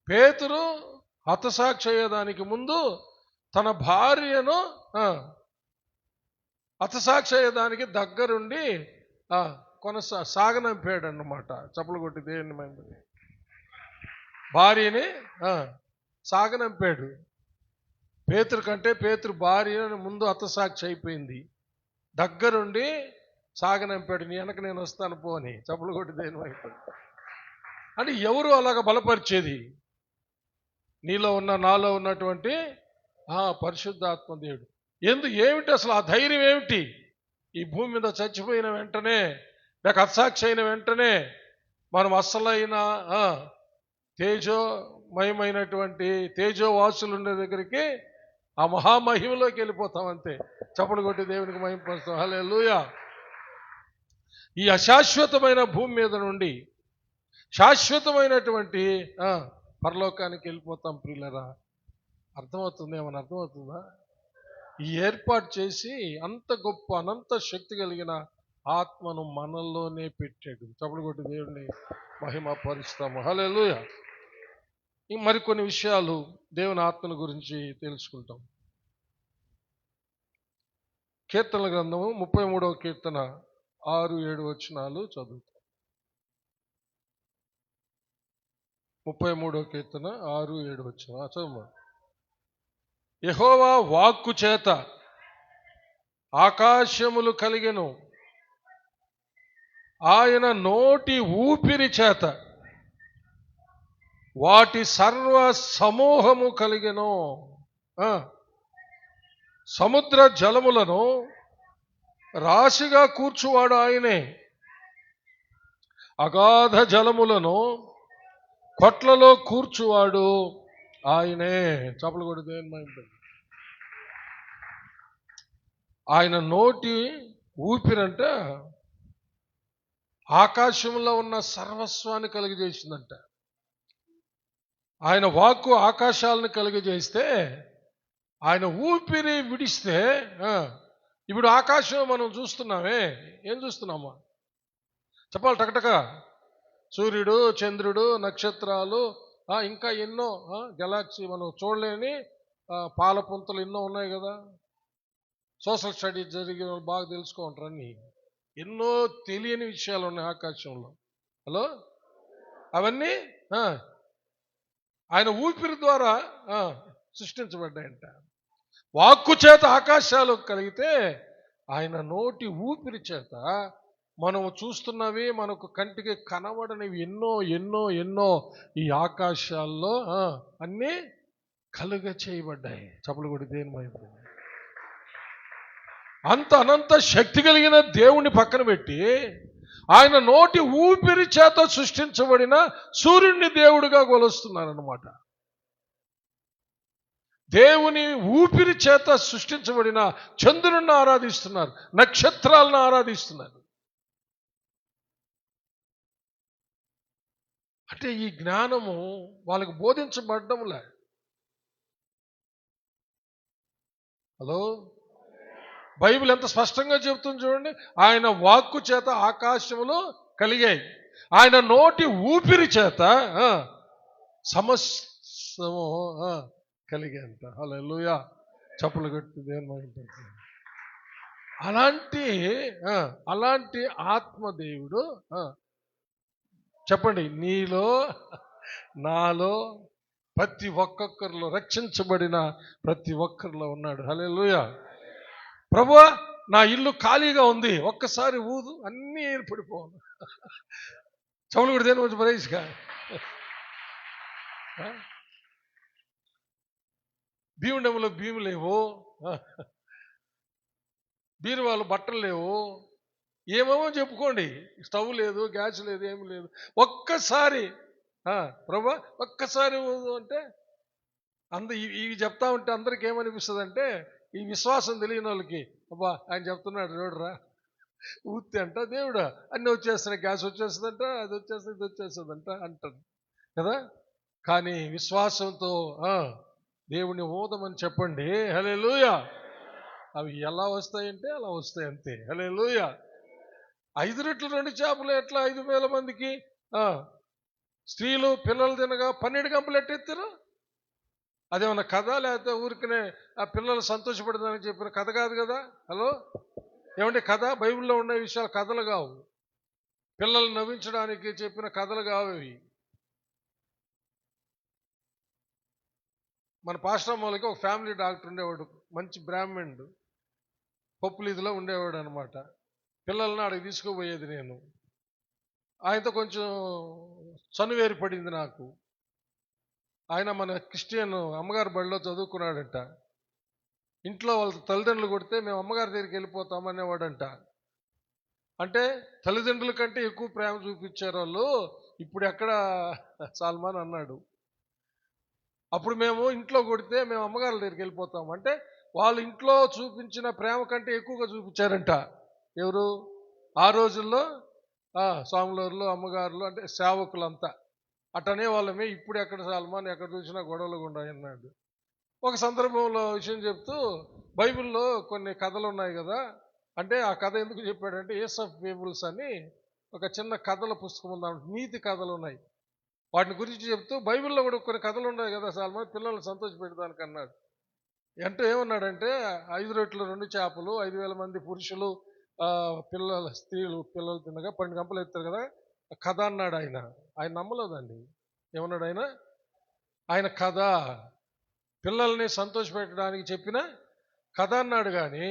పేతురు హతసాక్షి అయ్యేదానికి ముందు తన భార్యను హతసాక్షి అయ్యేదానికి దగ్గరుండి సాగనంపాడు అన్నమాట. చప్పలు కొట్టి దేవుని మహిమ. భార్యని సాగనంపాడు. పేతురు కంటే పేతురు భార్య ముందు హతసాక్షి అయిపోయింది. దగ్గరుండి సాగనంపాడు. నీ వెనక నేను వస్తాను పోని. చప్పలు కొట్టి దేని వైపు అంటే ఎవరు అలాగ బలపరిచేది? నీలో ఉన్న నాలో ఉన్నటువంటి పరిశుద్ధాత్మ దేవుడు. ఏమిటి అసలు ఆ ధైర్యం ఏమిటి? ఈ భూమి మీద చచ్చిపోయిన వెంటనే లేక హతసాక్షి అయిన వెంటనే మనం అస్సలైన తేజోమయమైనటువంటి తేజోవాసులు ఉండే దగ్గరికి ఆ మహామహిమలోకి వెళ్ళిపోతాం అంతే. చప్పలు కొట్టి దేవునికి మహిమపరుస్తాం. హల్లెలూయా. ఈ అశాశ్వతమైన భూమి మీద నుండి శాశ్వతమైనటువంటి పరలోకానికి వెళ్ళిపోతాం ప్రియులరా. అర్థమవుతుంది? ఏమన్నా అర్థమవుతుందా? ఈ ఏర్పాటు చేసి అంత గొప్ప అనంత శక్తి కలిగిన ఆత్మను మనల్లోనే పెట్టాడు. చప్పలు కొట్టి దేవుడిని మహిమ పరుస్తాము. హల్లెలూయా. మరికొన్ని విషయాలు దేవుని ఆత్మను గురించి తెలుసుకుంటాం. కీర్తనల గ్రంథము 33వ కీర్తన 6-7 వచనాలు చదువుతాం. 33వ కీర్తన 6-7 వచనాలు చదువు. యెహోవా వాక్కు చేత ఆకాశములు కలిగెను, ఆయన నోటి ఊపిరి చేత వాటి సర్వ సమూహము కలిగెను. సముద్ర జలములను రాశిగా కూర్చువాడు ఆయనే, అగాధ జలములను కొట్లలో కూర్చువాడు ఆయనే. చప్పలు కొడి దేవుని మహిమ. ఆయన నోటి ఊపిరంట ఆకాశంలో ఉన్న సర్వస్వాన్ని కలిగజేసిందంట. ఆయన వాక్కు ఆకాశాలను కలిగజేస్తే ఆయన ఊపిరి విడిస్తే ఇప్పుడు ఆకాశం మనం చూస్తున్నామే. ఏం చూస్తున్నామా? చెప్పాలి టకటక. సూర్యుడు, చంద్రుడు, నక్షత్రాలు, ఇంకా ఎన్నో గెలాక్సీ మనం చూడలేని పాలపుంతలు ఎన్నో ఉన్నాయి కదా. సోషల్ స్టడీస్ జరిగిన బాగా తెలుసుకుంటారు. అన్నీ ఎన్నో తెలియని విషయాలు ఉన్నాయి ఆకాశంలో. హలో, అవన్నీ ఆయన ఊపిరి ద్వారా సృష్టించబడ్డాయంట. వాక్కు చేత ఆకాశాలు కలిగితే ఆయన నోటి ఊపిరి చేత మనము చూస్తున్నవి, మనకు కంటికి కనబడనివి ఎన్నో ఎన్నో ఎన్నో ఈ ఆకాశాల్లో అన్నీ కలుగ చేయబడ్డాయి. చప్పలు కొడి దేని మహిమ. అంత అనంత శక్తి కలిగిన దేవుణ్ణి పక్కన పెట్టి ఆయన నోటి ఊపిరి చేత సృష్టించబడిన సూర్యుడిని దేవుడిగా కొలుస్తున్నారన్నమాట. దేవుని ఊపిరి చేత సృష్టించబడిన చంద్రుడిని ఆరాధిస్తున్నారు, నక్షత్రాలను ఆరాధిస్తున్నారు. అంటే ఈ జ్ఞానము వాళ్ళకు బోధించబడ్డంలే. హలో, బైబిల్ ఎంత స్పష్టంగా చెబుతుంది చూడండి. ఆయన వాక్కు చేత ఆకాశములు కలిగాయి, ఆయన నోటి ఊపిరి చేత సమస్తము కలిగేంత. హల్లెలూయా. చప్పలు కొట్టి దేవుని మహిమ. అలాంటి ఆత్మదేవుడు చెప్పండి, నీలో నాలో ప్రతి ఒక్కొక్కరిలో, రక్షించబడిన ప్రతి ఒక్కరిలో ఉన్నాడు. హల్లెలూయా. ప్రభువా, నా ఇల్లు ఖాళీగా ఉంది, ఒక్కసారి ఊదు, అన్నీ ఏర్పడిపోను. చవులు కూడా దేని వచ్చి పరేష్గా. భీముడెంలో భీము లేవు, బీరువాళ్ళు బట్టలు లేవు, ఏమేమో చెప్పుకోండి, స్టవ్ లేదు, గ్యాస్ లేదు, ఏమి లేదు. ఒక్కసారి ప్రభా ఒక్కసారి ఊదు అంటే ఇవి చెప్తా ఉంటే అందరికి ఏమనిపిస్తుంది అంటే, ఈ విశ్వాసం తెలియని వాళ్ళకి, అబ్బా ఆయన చెప్తున్నాడు చూడరా ఊతే అంట దేవుడు అన్నీ వచ్చేస్తున్నాయి, గ్యాస్ వచ్చేస్తుందంట, అది వచ్చేస్తుంది, ఇది వచ్చేస్తుందంట అంటారు కదా. కానీ విశ్వాసంతో దేవుని ఊదమని చెప్పండి. హల్లెలూయా. అవి ఎలా వస్తాయంటే అలా వస్తాయి అంతే. హల్లెలూయా. 5 రెట్లు 2 చేపలు ఎట్లా 5,000 మందికి? స్త్రీలు పిల్లలు తినగా 12 గంపలు ఎట్టెత్తారు? అదేమన్నా కథ? లేకపోతే ఊరికనే ఆ పిల్లలు సంతోషపడదానికి చెప్పిన కథ కాదు కదా. హలో, ఏమంటే కథ? బైబిల్లో ఉన్న విషయాలు కథలు కావు, పిల్లలు నవ్వించడానికి చెప్పిన కథలు కావు ఇవి. మన పాశ్రమంలోకి ఒక ఫ్యామిలీ డాక్టర్ ఉండేవాడు, మంచి బ్రాహ్మణుడు, పప్పులీదిలో ఉండేవాడు అనమాట. పిల్లల్ని అక్కడికి తీసుకుపోయేది నేను. ఆయనతో కొంచెం చనువేరు పడింది నాకు. ఆయన మన క్రిస్టియన్ అమ్మగారి బడిలో చదువుకున్నాడంట. ఇంట్లో వాళ్ళ తల్లిదండ్రులు కొడితే మేము అమ్మగారి దగ్గరికి వెళ్ళిపోతాం అనేవాడంట. అంటే తల్లిదండ్రుల కంటే ఎక్కువ ప్రేమ చూపించారు వాళ్ళు. ఇప్పుడు ఎక్కడ సల్మాన్ అన్నాడు. అప్పుడు మేము ఇంట్లో కొడితే మేము అమ్మగారి దగ్గరికి వెళ్ళిపోతాం అంటే వాళ్ళు ఇంట్లో చూపించిన ప్రేమ కంటే ఎక్కువగా చూపించారంట. ఎవరు? ఆ రోజుల్లో స్వాములూరులో అమ్మగారులు అంటే సేవకులంతా అటనే వాళ్ళమే. ఇప్పుడు ఎక్కడ సల్మాన్ ఎక్కడ చూసినా గొడవలు ఉన్నాయన్నాడు. ఒక సందర్భంలో విషయం చెప్తూ, బైబిల్లో కొన్ని కథలు ఉన్నాయి కదా అంటే, ఆ కథ ఎందుకు చెప్పాడంటే, ఏస్ ఆఫ్ ఫేబుల్స్ అని ఒక చిన్న కథల పుస్తకం ఉందా, నీతి కథలు ఉన్నాయి. వాటిని గురించి చెప్తూ బైబిల్లో కూడా కొన్ని కథలు ఉన్నాయి కదా సల్మాన్, పిల్లల్ని సంతోషపెట్టడానికి అన్నాడు. అంటే ఏమన్నాడంటే, 5 రెట్లు 2 చేపలు 5,000 మంది పురుషులు పిల్లల స్త్రీలు పిల్లలు తినగా 12 గంపలు ఎత్తారు కదా కథ అన్నాడు ఆయన. ఆయన నమ్మలేదండి. ఏమన్నాడు ఆయన? ఆయన కథ, పిల్లల్ని సంతోషపెట్టడానికి చెప్పిన కథ అన్నాడు, కానీ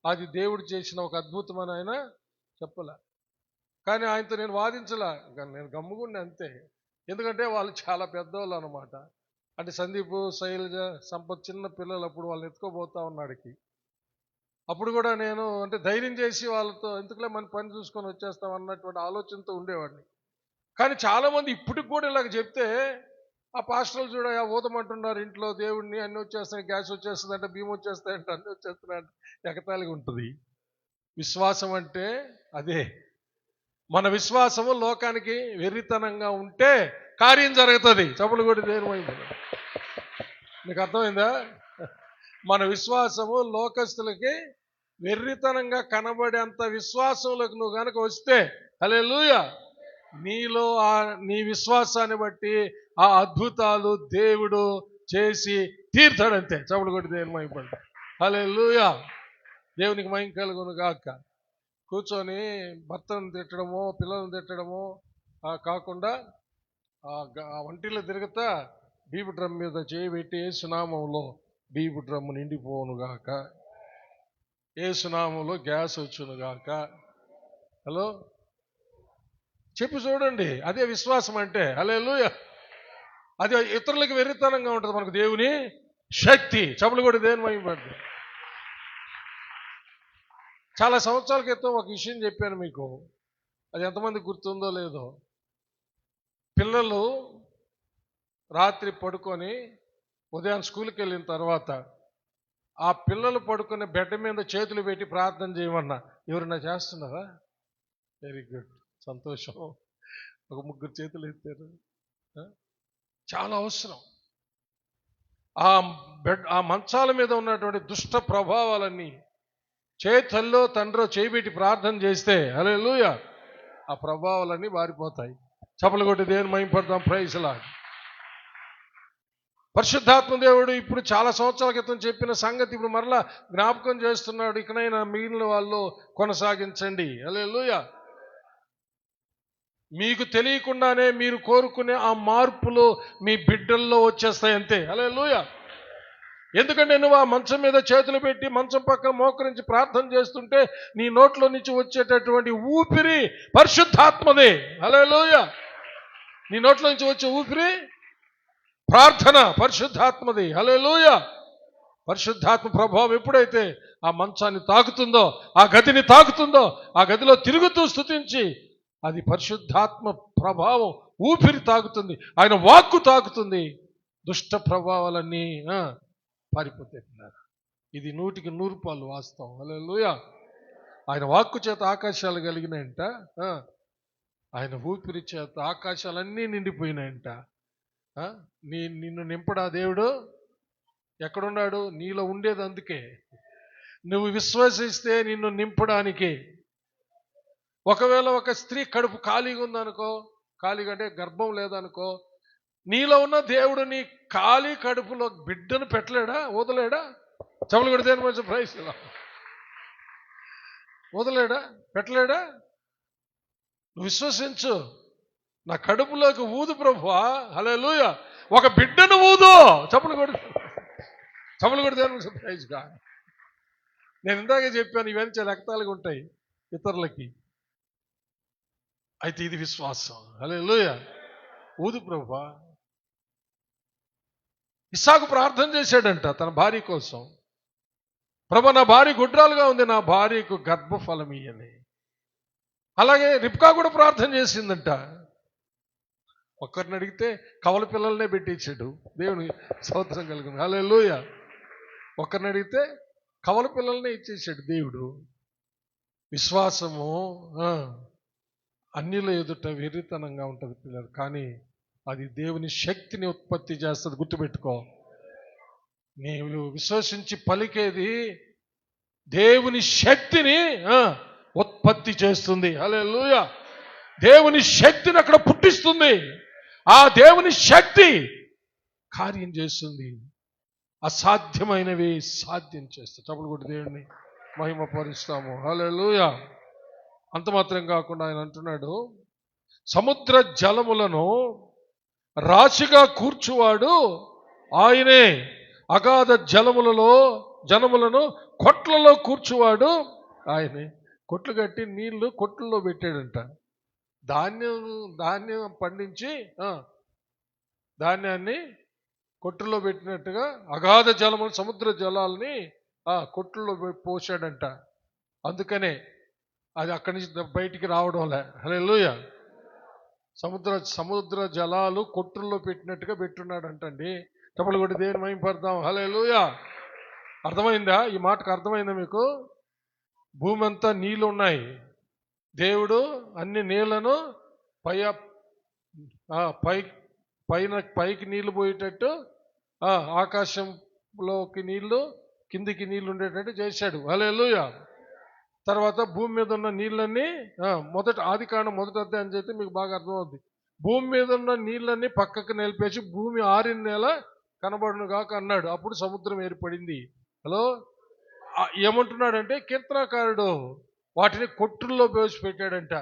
అది దేవుడు చేసిన ఒక అద్భుతమని ఆయన చెప్పలే. కానీ ఆయనతో నేను వాదించలా, నేను గమ్ముగుండి అంతే. ఎందుకంటే వాళ్ళు చాలా పెద్దవాళ్ళు అనమాట. అంటే సందీప్, శైలజ, సంపత్ చిన్న పిల్లలు. అప్పుడు వాళ్ళని ఎత్తుకోబోతా ఉన్నాడికి. అప్పుడు కూడా నేను అంటే ధైర్యం చేసి వాళ్ళతో ఎందుకులే మన పని చూసుకొని వచ్చేస్తాం అన్నటువంటి ఆలోచనతో ఉండేవాడిని. కానీ చాలామంది ఇప్పటికి కూడా ఇలాగ చెప్తే, ఆ పాస్టర్లు చూడ ఊదమంటున్నారు ఇంట్లో దేవుడిని, అన్నీ వచ్చేస్తాయి, గ్యాస్ వచ్చేస్తుందంటే, బియ్యం వచ్చేస్తాయంటే, అన్నీ వచ్చేస్తున్నాయంటే ఎగతాళిగా ఉంటుంది. విశ్వాసం అంటే అదే. మన విశ్వాసము లోకానికి వెర్రితనంగా ఉంటే కార్యం జరుగుతుంది. చప్పులు కొట్టి దేనిమైంది? మీకు అర్థమైందా? మన విశ్వాసము లోకస్తులకి వెర్రితనంగా కనబడేంత విశ్వాసంలోకి నువ్వు కనుక వస్తే, హల్లెలూయా, నీలో నీ విశ్వాసాన్ని బట్టి ఆ అద్భుతాలు దేవుడు చేసి తీర్చాడంతే. చప్పులు కొట్టి దేవుని మహిమపడ్డా. హల్లెలూయా, దేవునికి మహిమ కలుగును గాక. కూర్చొని భర్తను తిట్టడము, పిల్లలను తిట్టడము కాకుండా ఆ వంటిలో తిరుగుతా బీపు డ్రమ్ మీద చేయబెట్టి ఏసునామంలో బీపు డ్రమ్ నిండిపోను గాక, ఏసునామంలో గ్యాస్ వచ్చును గాక. హలో, చెప్పి చూడండి. అదే విశ్వాసం అంటే. హల్లెలూయా. అది ఇతరులకు వెర్రితనంగా ఉంటుంది, మనకు దేవుని శక్తి. చప్పులు కూడా దేవుని మహిమపడ్డా. చాలా సంవత్సరాల క్రితం ఒక విషయం చెప్పాను మీకు, అది ఎంతమంది గుర్తుందో లేదో. పిల్లలు రాత్రి పడుకొని ఉదయం స్కూల్కి వెళ్ళిన తర్వాత ఆ పిల్లలు పడుకునే బెడ్ మీద చేతులు పెట్టి ప్రార్థన చేయమన్నా. ఎవరన్నా చేస్తున్నారా? వెరీ గుడ్, సంతోషం. ఒక 3 చేతులు ఎత్తారు. చాలా అవసరం. ఆ మంచాల మీద ఉన్నటువంటి దుష్ట ప్రభావాలన్నీ చేతుల్లో తండ్రో చేయబెట్టి ప్రార్థన చేస్తే, హల్లెలూయా, ఆ ప్రభావాలన్నీ మారిపోతాయి. చప్పలు కొట్టి దేవుని మహిమపడదాం. Praise lord. పరిశుద్ధాత్మ దేవుడు ఇప్పుడు చాలా సంవత్సరాల క్రితం చెప్పిన సంగతి ఇప్పుడు మరలా జ్ఞాపకం చేస్తున్నాడు. ఇకనైనా మిగిలిన వాళ్ళు కొనసాగించండి. హల్లెలూయా. మీకు తెలియకుండానే మీరు కోరుకునే ఆ మార్పులు మీ బిడ్డల్లో వచ్చేస్తాయి అంతే. హల్లెలూయా. ఎందుకంటే నువ్వు ఆ మంచం మీద చేతులు పెట్టి మంచం పక్కన మోకరించి ప్రార్థన చేస్తుంటే నీ నోట్లో నుంచి వచ్చేటటువంటి ఊపిరి పరిశుద్ధాత్మదే. హల్లెలూయా. నీ నోట్లో నుంచి వచ్చే ఊపిరి ప్రార్థన పరిశుద్ధాత్మది. హల్లెలూయా. పరిశుద్ధాత్మ ప్రభావం ఎప్పుడైతే ఆ మంచాన్ని తాకుతుందో, ఆ గదిని తాకుతుందో, ఆ గదిలో తిరుగుతూ స్తుతించి, అది పరిశుద్ధాత్మ ప్రభావం ఊపిరి తాకుతుంది, ఆయన వాక్కు తాకుతుంది, దుష్ట ప్రభావాలన్నీ పారిపోతాయి. ఇది 100కి 100 వాస్తవం. హల్లెలూయా. ఆయన వాక్కు చేత ఆకాశాలు కలిగినాయంట, ఆయన ఊపిరి చేత ఆకాశాలన్నీ నిండిపోయినాయంట. నిన్ను నింపడా దేవుడు? ఎక్కడున్నాడు? నీలో ఉండేది. అందుకే నువ్వు విశ్వసిస్తే నిన్ను నింపడానికి. ఒకవేళ ఒక స్త్రీ కడుపు ఖాళీగా ఉందనుకో, ఖాళీగా అంటే గర్భం లేదనుకో, నీలో ఉన్న దేవుడు నీ ఖాళీ కడుపులో బిడ్డను పెట్టలేడా, వదలేడా? చెవులు కొడితే మంచి ప్రైస్ వదలేడా, పెట్టలేడా? నువ్వు విశ్వసించు, నా కడుపులోకి ఊదు ప్రభువా, హల్లెలూయా, ఒక బిడ్డను ఊదు. చెప్పులు కొడితే ప్రైజ్గా. నేను ఇందాకే చెప్పాను, ఇవన్నీ చాలా రక్తాలుగా ఉంటాయి ఇతరులకి, అయితే ఇది విశ్వాసం. హల్లెలూయా, ఊదు ప్రభువా. ఇస్సాకు ప్రార్థన చేశాడంట తన భార్య కోసం, ప్రభు నా భార్య గుడ్రాలుగా ఉంది, నా భార్యకు గర్భఫలం ఇయ్యని. అలాగే రిబ్కా కూడా ప్రార్థన చేసిందంట. ఒక్కరిని అడిగితే కవల పిల్లలనే పెట్టించాడు, దేవుని స్తోత్రం కలుగును, హల్లెలూయా. ఒక్కరిని అడిగితే కవల పిల్లలనే ఇచ్చేసాడు దేవుడు. విశ్వాసము అన్యుల ఎదుట వెర్రితనంగా ఉంటుంది పిల్లలు, కానీ అది దేవుని శక్తిని ఉత్పత్తి చేస్తుంది. గుర్తుపెట్టుకో, నీవు విశ్వసించి పలికేది దేవుని శక్తిని ఉత్పత్తి చేస్తుంది. హల్లెలూయా, దేవుని శక్తిని అక్కడ పుట్టిస్తుంది. ఆ దేవుని శక్తి కార్యం చేస్తుంది, అసాధ్యమైనవి సాధ్యం చేస్తుంది. చప్పుడు కొట్టి దేవుడిని మహిమపరుస్తాము. హల్లెలూయా. అంత మాత్రం కాకుండా ఆయన అంటున్నాడు, సముద్ర జలములను రాశిగా కూర్చువాడు ఆయనే, అగాధ జలములను కొట్లలో కూర్చువాడు ఆయనే. కొట్లు కట్టి నీళ్లు కొట్లలో పెట్టాడంట. ధాన్యం పండించి ధాన్యాన్ని కొట్టులో పెట్టినట్టుగా అగాధ జలములు, సముద్ర జలాల్ని కొట్టుల్లో పోసాడంట. అందుకనే అది అక్కడి నుంచి బయటికి రావడంలే. హల్లెలూయా. సముద్ర జలాలు కొట్టుల్లో పెట్టినట్టుగా పెట్టున్నాడంటండి. చెప్పలు కొట్టి దేవుని మహిమపడదాం. హల్లెలూయా. అర్థమైందా? ఈ మాటకు అర్థమైందా మీకు? భూమి అంతా నీళ్ళు ఉన్నాయి, దేవుడు అన్ని నీళ్లను పైకి నీళ్లు పోయేటట్టు, ఆకాశంలోకి నీళ్లు కిందికి నీళ్లు ఉండేటట్టు చేశాడు. హల్లెలూయా. తర్వాత భూమి మీద ఉన్న నీళ్ళన్నీ ఆదికాండం మొదటి అధ్యాయం చేస్తే మీకు బాగా అర్థమవుతుంది. భూమి మీద ఉన్న నీళ్ళన్నీ పక్కకు నిలిపేసి భూమి ఆరిన నేల కనబడును గాక అన్నాడు. అప్పుడు సముద్రం ఏర్పడింది. హలో, ఏమంటున్నాడంటే కీర్తనకారుడు వాటిని కొట్టుల్లో వేసి పెట్టాడంట.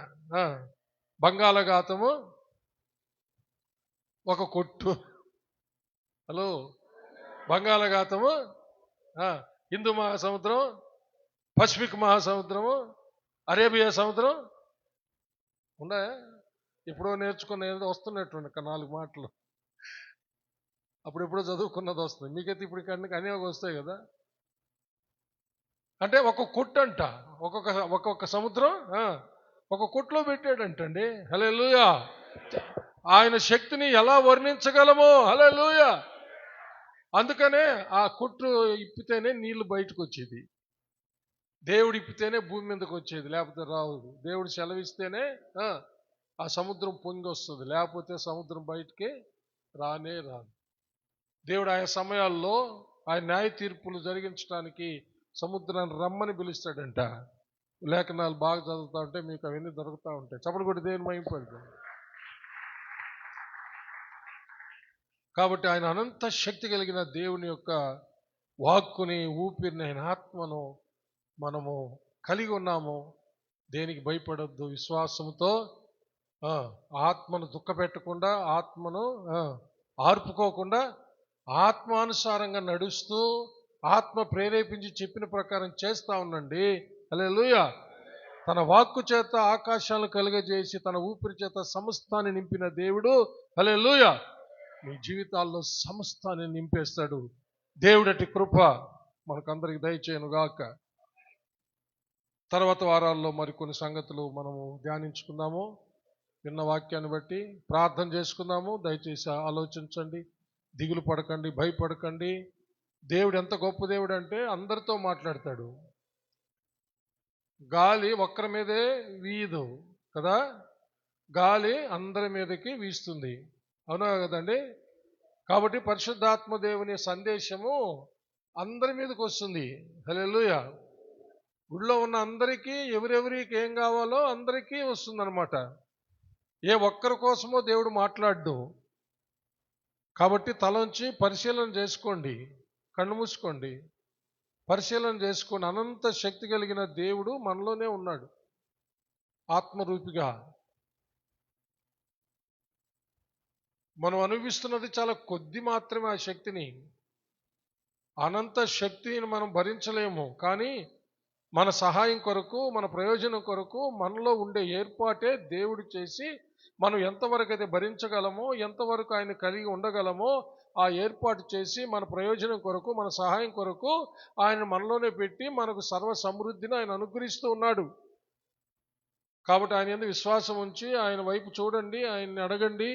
బంగాళాఖాతము ఒక కొట్టు, హలో, బంగాళాఖాతము, హిందూ మహాసముద్రం, పసిఫిక్ మహాసముద్రము, అరేబియా సముద్రం ఉన్నాయా? ఎప్పుడో నేర్చుకున్న ఏదో వస్తున్నట్టు 4 మాటలు, అప్పుడెప్పుడో చదువుకున్నది వస్తుంది. మీకైతే ఇప్పుడు ఇక్కడికి అనేవి వస్తాయి కదా. అంటే ఒక కొట్టు అంట, ఒక్కొక్క సముద్రం ఒక కొట్టులో పెట్టాడంటండి. హల్లెలూయా. ఆయన శక్తిని ఎలా వర్ణించగలమో. హల్లెలూయా. అందుకనే ఆ కొట్టు ఇప్పితేనే నీళ్లు బయటకు వచ్చేది, దేవుడు ఇప్పితేనే భూమి మీదకి వచ్చేది, లేకపోతే రావు. దేవుడు సెలవిస్తేనే ఆ సముద్రం పొంగి వస్తుంది, లేకపోతే సముద్రం బయటికి రానే రాదు. దేవుడు ఆయా సమయాల్లో ఆయన న్యాయ తీర్పులు జరిగించడానికి సముద్రాన్ని రమ్మని పిలుస్తాడంట. లేఖనాలు బాగా చదువుతూ ఉంటే మీకు అవన్నీ దొరుకుతూ ఉంటాయి. చప్పుడు కొట్టి దేవుని మహిమపడతాం. కాబట్టి ఆయన అనంత శక్తి కలిగిన దేవుని యొక్క వాక్కుని, ఊపిరిని, ఆయన ఆత్మను మనము కలిగి ఉన్నాము. దేనికి భయపడొద్దు, విశ్వాసంతో ఆత్మను దుఃఖపెట్టకుండా, ఆత్మను ఆర్పుకోకుండా, ఆత్మానుసారంగా నడుస్తూ, ఆత్మ ప్రేరేపించి చెప్పిన ప్రకారం చేస్తా ఉండండి. హల్లెలూయా. తన వాక్కు చేత ఆకాశాలను కలుగజేసి తన ఊపిరి చేత సమస్తాన్ని నింపిన దేవుడు. హల్లెలూయా. మీ జీవితాల్లో సమస్తాన్ని నింపేస్తాడు. దేవుడటి కృప మనకందరికి దయచేయను గాక. తర్వాత వారాల్లో మరికొన్ని సంగతులు మనము ధ్యానించుకుందాము. విన్న వాక్యాన్ని బట్టి ప్రార్థన చేసుకుందాము. దయచేసి ఆలోచించండి, దిగులు పడకండి, భయపడకండి. దేవుడు ఎంత గొప్ప దేవుడు అంటే అందరితో మాట్లాడతాడు. గాలి ఒక్కరి మీదే వీయదు కదా, గాలి అందరి మీదకి వీస్తుంది, అవునా కదండి? కాబట్టి పరిశుద్ధాత్మ దేవుని సందేశము అందరి మీదకి వస్తుంది. హల్లెలూయా. గుడిలో ఉన్న అందరికీ ఎవరెవరికి ఏం కావాలో అందరికీ వస్తుందన్నమాట. ఏ ఒక్కరి కోసమో దేవుడు మాట్లాడు. కాబట్టి తలంచి పరిశీలన చేసుకోండి, కళ్ళు మూసుకోండి, పరిశీలన చేసుకోండి. అనంత శక్తి కలిగిన దేవుడు మనలోనే ఉన్నాడు ఆత్మరూపిగా. మనం అనుభవిస్తున్నది చాలా కొద్ది మాత్రమే ఆ శక్తిని. అనంత శక్తిని మనం భరించలేము. కానీ మన సహాయం కొరకు, మన ప్రయోజనం కొరకు మనలో ఉండే ఏర్పాటే దేవుడు చేసి మనం ఎంతవరకు అయితే భరించగలమో, ఎంతవరకు ఆయన కలిగి ఉండగలమో ఆ ఏర్పాటు చేసి మన ప్రయోజనం కొరకు, మన సహాయం కొరకు ఆయన మనలోనే పెట్టి మనకు సర్వ సమృద్ధిని ఆయన అనుగ్రహిస్తూ ఉన్నాడు. కాబట్టి ఆయన యందు విశ్వాసం ఉంచి ఆయన వైపు చూడండి, ఆయన్ని అడగండి,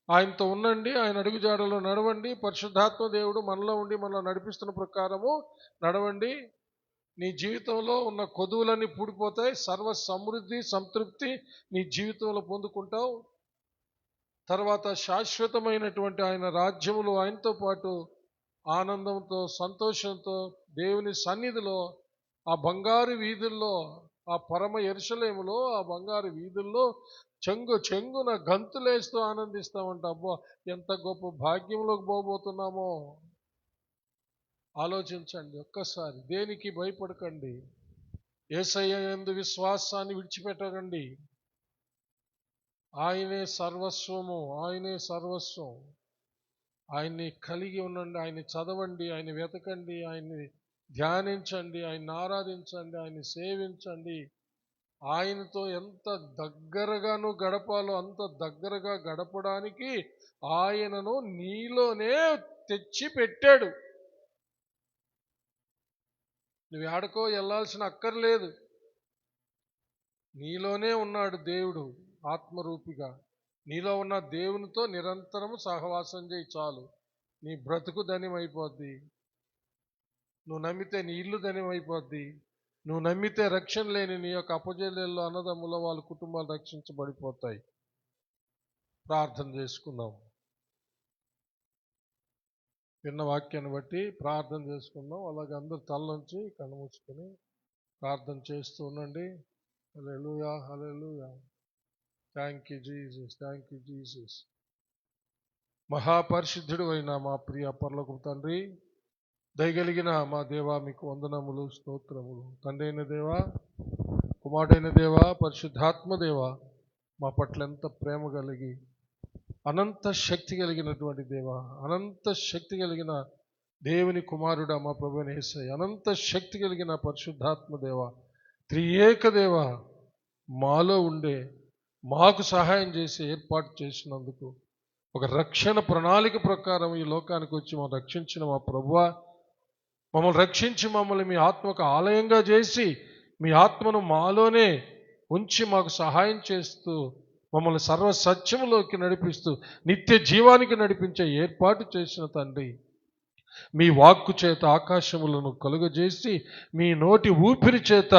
ఆయనతో ఉండండి, ఆయన అడుగుజాడలో నడవండి. పరిశుద్ధాత్మ దేవుడు మనలో ఉండి మనలో నడిపిస్తున్న ప్రకారము నడవండి. నీ జీవితంలో ఉన్న కొదువులన్నీ పూడిపోతాయి. సర్వ సమృద్ధి, సంతృప్తి నీ జీవితంలో పొందుకుంటావు. తర్వాత శాశ్వతమైనటువంటి ఆయన రాజ్యములో ఆయనతో పాటు ఆనందంతో, సంతోషంతో దేవుని సన్నిధిలో ఆ బంగారు వీధుల్లో, ఆ పరమ యెరూషలేములో, ఆ బంగారు వీధుల్లో చెంగు చెంగున గంతులేస్తూ ఆనందిస్తామంట. అబ్బా, ఎంత గొప్ప భాగ్యంలోకి పోబోతున్నామో ఆలోచించండి ఒక్కసారి. దేనికి భయపడకండి. యేసయ్య యందు విశ్వాసాన్ని విడిచిపెట్టకండి. ఆయనే సర్వస్వము, ఆయనే సర్వస్వం. ఆయన్ని కలిగి ఉండండి, ఆయన్ని చదవండి, ఆయన్ని వెతకండి, ఆయన్ని ధ్యానించండి, ఆయన్ని ఆరాధించండి, ఆయన్ని సేవించండి. ఆయనతో ఎంత దగ్గరగాను గడపాలో అంత దగ్గరగా గడపడానికి ఆయనను నీలోనే తెచ్చి పెట్టాడు. నువ్వు ఆడుకో వెళ్ళాల్సిన అక్కర్లేదు. నీలోనే ఉన్నాడు దేవుడు ఆత్మరూపిగా. నీలో ఉన్న దేవునితో నిరంతరము సహవాసం చేయి చాలు. నీ బ్రతుకు ధన్యమైపోద్ది. నువ్వు నమ్మితే నీ ఇల్లు ధన్యమైపోద్ది. నువ్వు నమ్మితే రక్షణ లేని నీ యొక్క అపజల్యాల్లో అన్నదమ్ముల వాళ్ళ కుటుంబాలు రక్షించబడిపోతాయి. ప్రార్థన చేసుకుందాం. విన్న వాక్యాన్ని బట్టి ప్రార్థన చేసుకుందాం. అలాగే అందరూ తలలోంచి కళ్ళు మూసుకొని ప్రార్థన చేస్తూ ఉండండి. Hallelujah, hallelujah. Thank you Jesus, thank you Jesus. మహాపరిశుద్ధుడు అయిన మా ప్రియ పరలోకపు తండ్రి, దయగలిగిన మా దేవా, మీకు వందనములు, స్తోత్రములు. తండ్రి అయిన దేవా, కుమారుడైన దేవా, పరిశుద్ధాత్మ దేవా, మా పట్ల ఎంత ప్రేమ కలిగి అనంత శక్తి కలిగినటువంటి దేవా, అనంత శక్తి కలిగిన దేవుని కుమారుడా మా ప్రభువైన యేసయ్య, అనంత శక్తి కలిగిన పరిశుద్ధాత్మ దేవా, త్రియేక దేవా, మాలో ఉండే మాకు సహాయం చేసి ఏర్పాటు చేసినందుకు, ఒక రక్షణ ప్రణాళిక ప్రకారం ఈ లోకానికి వచ్చి మమ్మల్ని రక్షించిన మా ప్రభువా, మమ్మల్ని రక్షించి మమ్మల్ని మీ ఆత్మకు ఆలయంగా చేసి మీ ఆత్మను మాలోనే ఉంచి మాకు సహాయం చేస్తూ మమ్మల్ని సర్వ సత్యములోకి నడిపిస్తూ నిత్య జీవానికి నడిపించే ఏర్పాటు చేసిన తండ్రి, మీ వాక్కు చేత ఆకాశములను కలుగజేసి మీ నోటి ఊపిరి చేత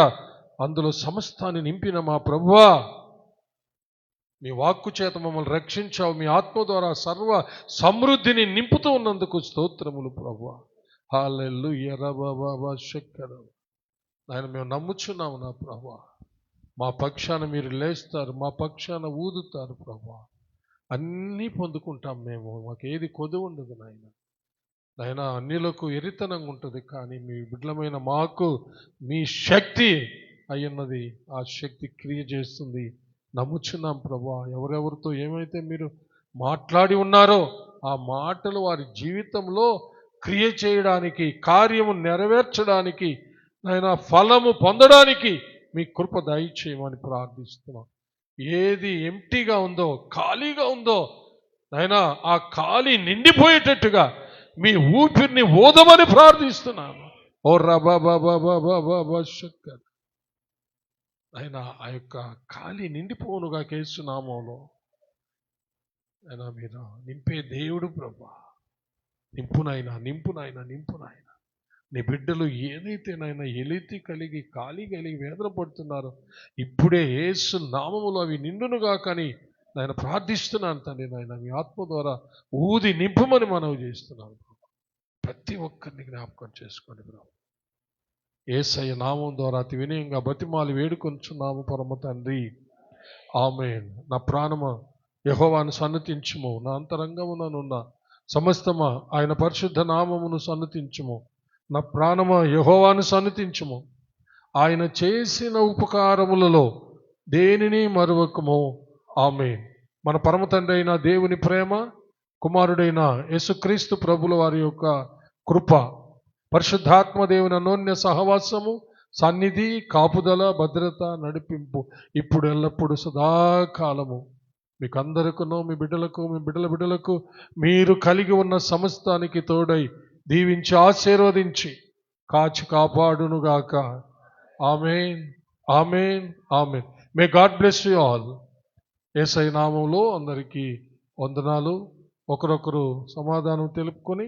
అందులో సమస్తాన్ని నింపిన మా ప్రభువా, మీ వాక్కు చేత మమ్మల్ని రక్షించావు. మీ ఆత్మ ద్వారా సర్వ సమృద్ధిని నింపుతూ ఉన్నందుకు స్తోత్రములు ప్రభువా. హల్లెలూయా రబబబ శక్కర. ఆయన మేము నమ్ముచున్నాము నా ప్రభువా. మా పక్షాన మీరు లేస్తారు, మా పక్షాన ఊదుతారు ప్రభువా. అన్నీ పొందుకుంటాం మేము. మాకు ఏది కొదువు ఉండదు నాయన. నాయన అన్నిలకు ఎరితనంగా ఉంటుంది, కానీ మీ బిడ్డలమైన మాకు మీ శక్తి అయ్యున్నది. ఆ శక్తి క్రియ చేస్తుంది. నమ్ముచున్నాం ప్రభువా. ఎవరెవరితో ఏమైతే మీరు మాట్లాడి ఉన్నారో ఆ మాటలు వారి జీవితంలో క్రియ చేయడానికి, కార్యము నెరవేర్చడానికి, నాయన ఫలము పొందడానికి మీ కృప దయచేయమని ప్రార్థిస్తున్నాం. ఏది ఎంటీగా ఉందో, ఖాళీగా ఉందో నాయన ఆ ఖాళీ నిండిపోయేటట్టుగా మీ ఊపిరిని ఊదమని ప్రార్థిస్తున్నాను. ఓ రబాబాబాబాబాబా శక్కర్. ఆయన ఆ యొక్క ఖాళీ నిండిపోనుగా యేసునామములో. ఆయన మీరు నింపే దేవుడు ప్రభువా. నింపునైనా, నింపునైనా, నింపునైనా. నీ బిడ్డలు ఏదైతే నాయన ఎలితి కలిగి ఖాళీ కలిగి వేదన పడుతున్నారో ఇప్పుడే యేసు నామములో అవి నిండునుగా కానీ నాయన ప్రార్థిస్తున్నాను తండ్రి. నాయన మీ ఆత్మ ద్వారా ఊది నింపమని మనవి చేస్తున్నాను. ప్రతి ఒక్కరిని జ్ఞాపకం చేసుకోండి ప్రభు. యేసయ్య నామం ద్వారా అతి వినయంగా బతిమాలి వేడుకొంచున్నాము పరమ తండ్రి, ఆమేన్. నా ప్రాణమా యెహోవాను సన్నతించుము, నా అంతరంగముననున్న సమస్తమా ఆయన పరిశుద్ధ నామమును సన్నతించుము. నా ప్రాణమా యెహోవాను సన్నతించుము, ఆయన చేసిన ఉపకారములలో దేనిని మరువకము. ఆమేన్. మన పరమ తండ్రి అయిన దేవుని ప్రేమ, కుమారుడైన యేసుక్రీస్తు ప్రభుల వారి యొక్క కృప, పరిశుద్ధాత్మ దేవుని అన్యోన్య సహవాసము, సన్నిధి, కాపుదల, భద్రత, నడిపింపు ఇప్పుడు ఎల్లప్పుడు సదాకాలము మీకు అందరికను, మీ బిడ్డలకు, మీ బిడ్డల బిడ్డలకు, మీరు కలిగి ఉన్న సమస్తానికి తోడై దీవించి ఆశీర్వదించి కాచి కాపాడునుగాక. Amen, amen, amen. May God bless you all. యేసయ్య నామంలో అందరికీ వందనాలు. ఒకరొకరు సమాధానం తెలుపుకొని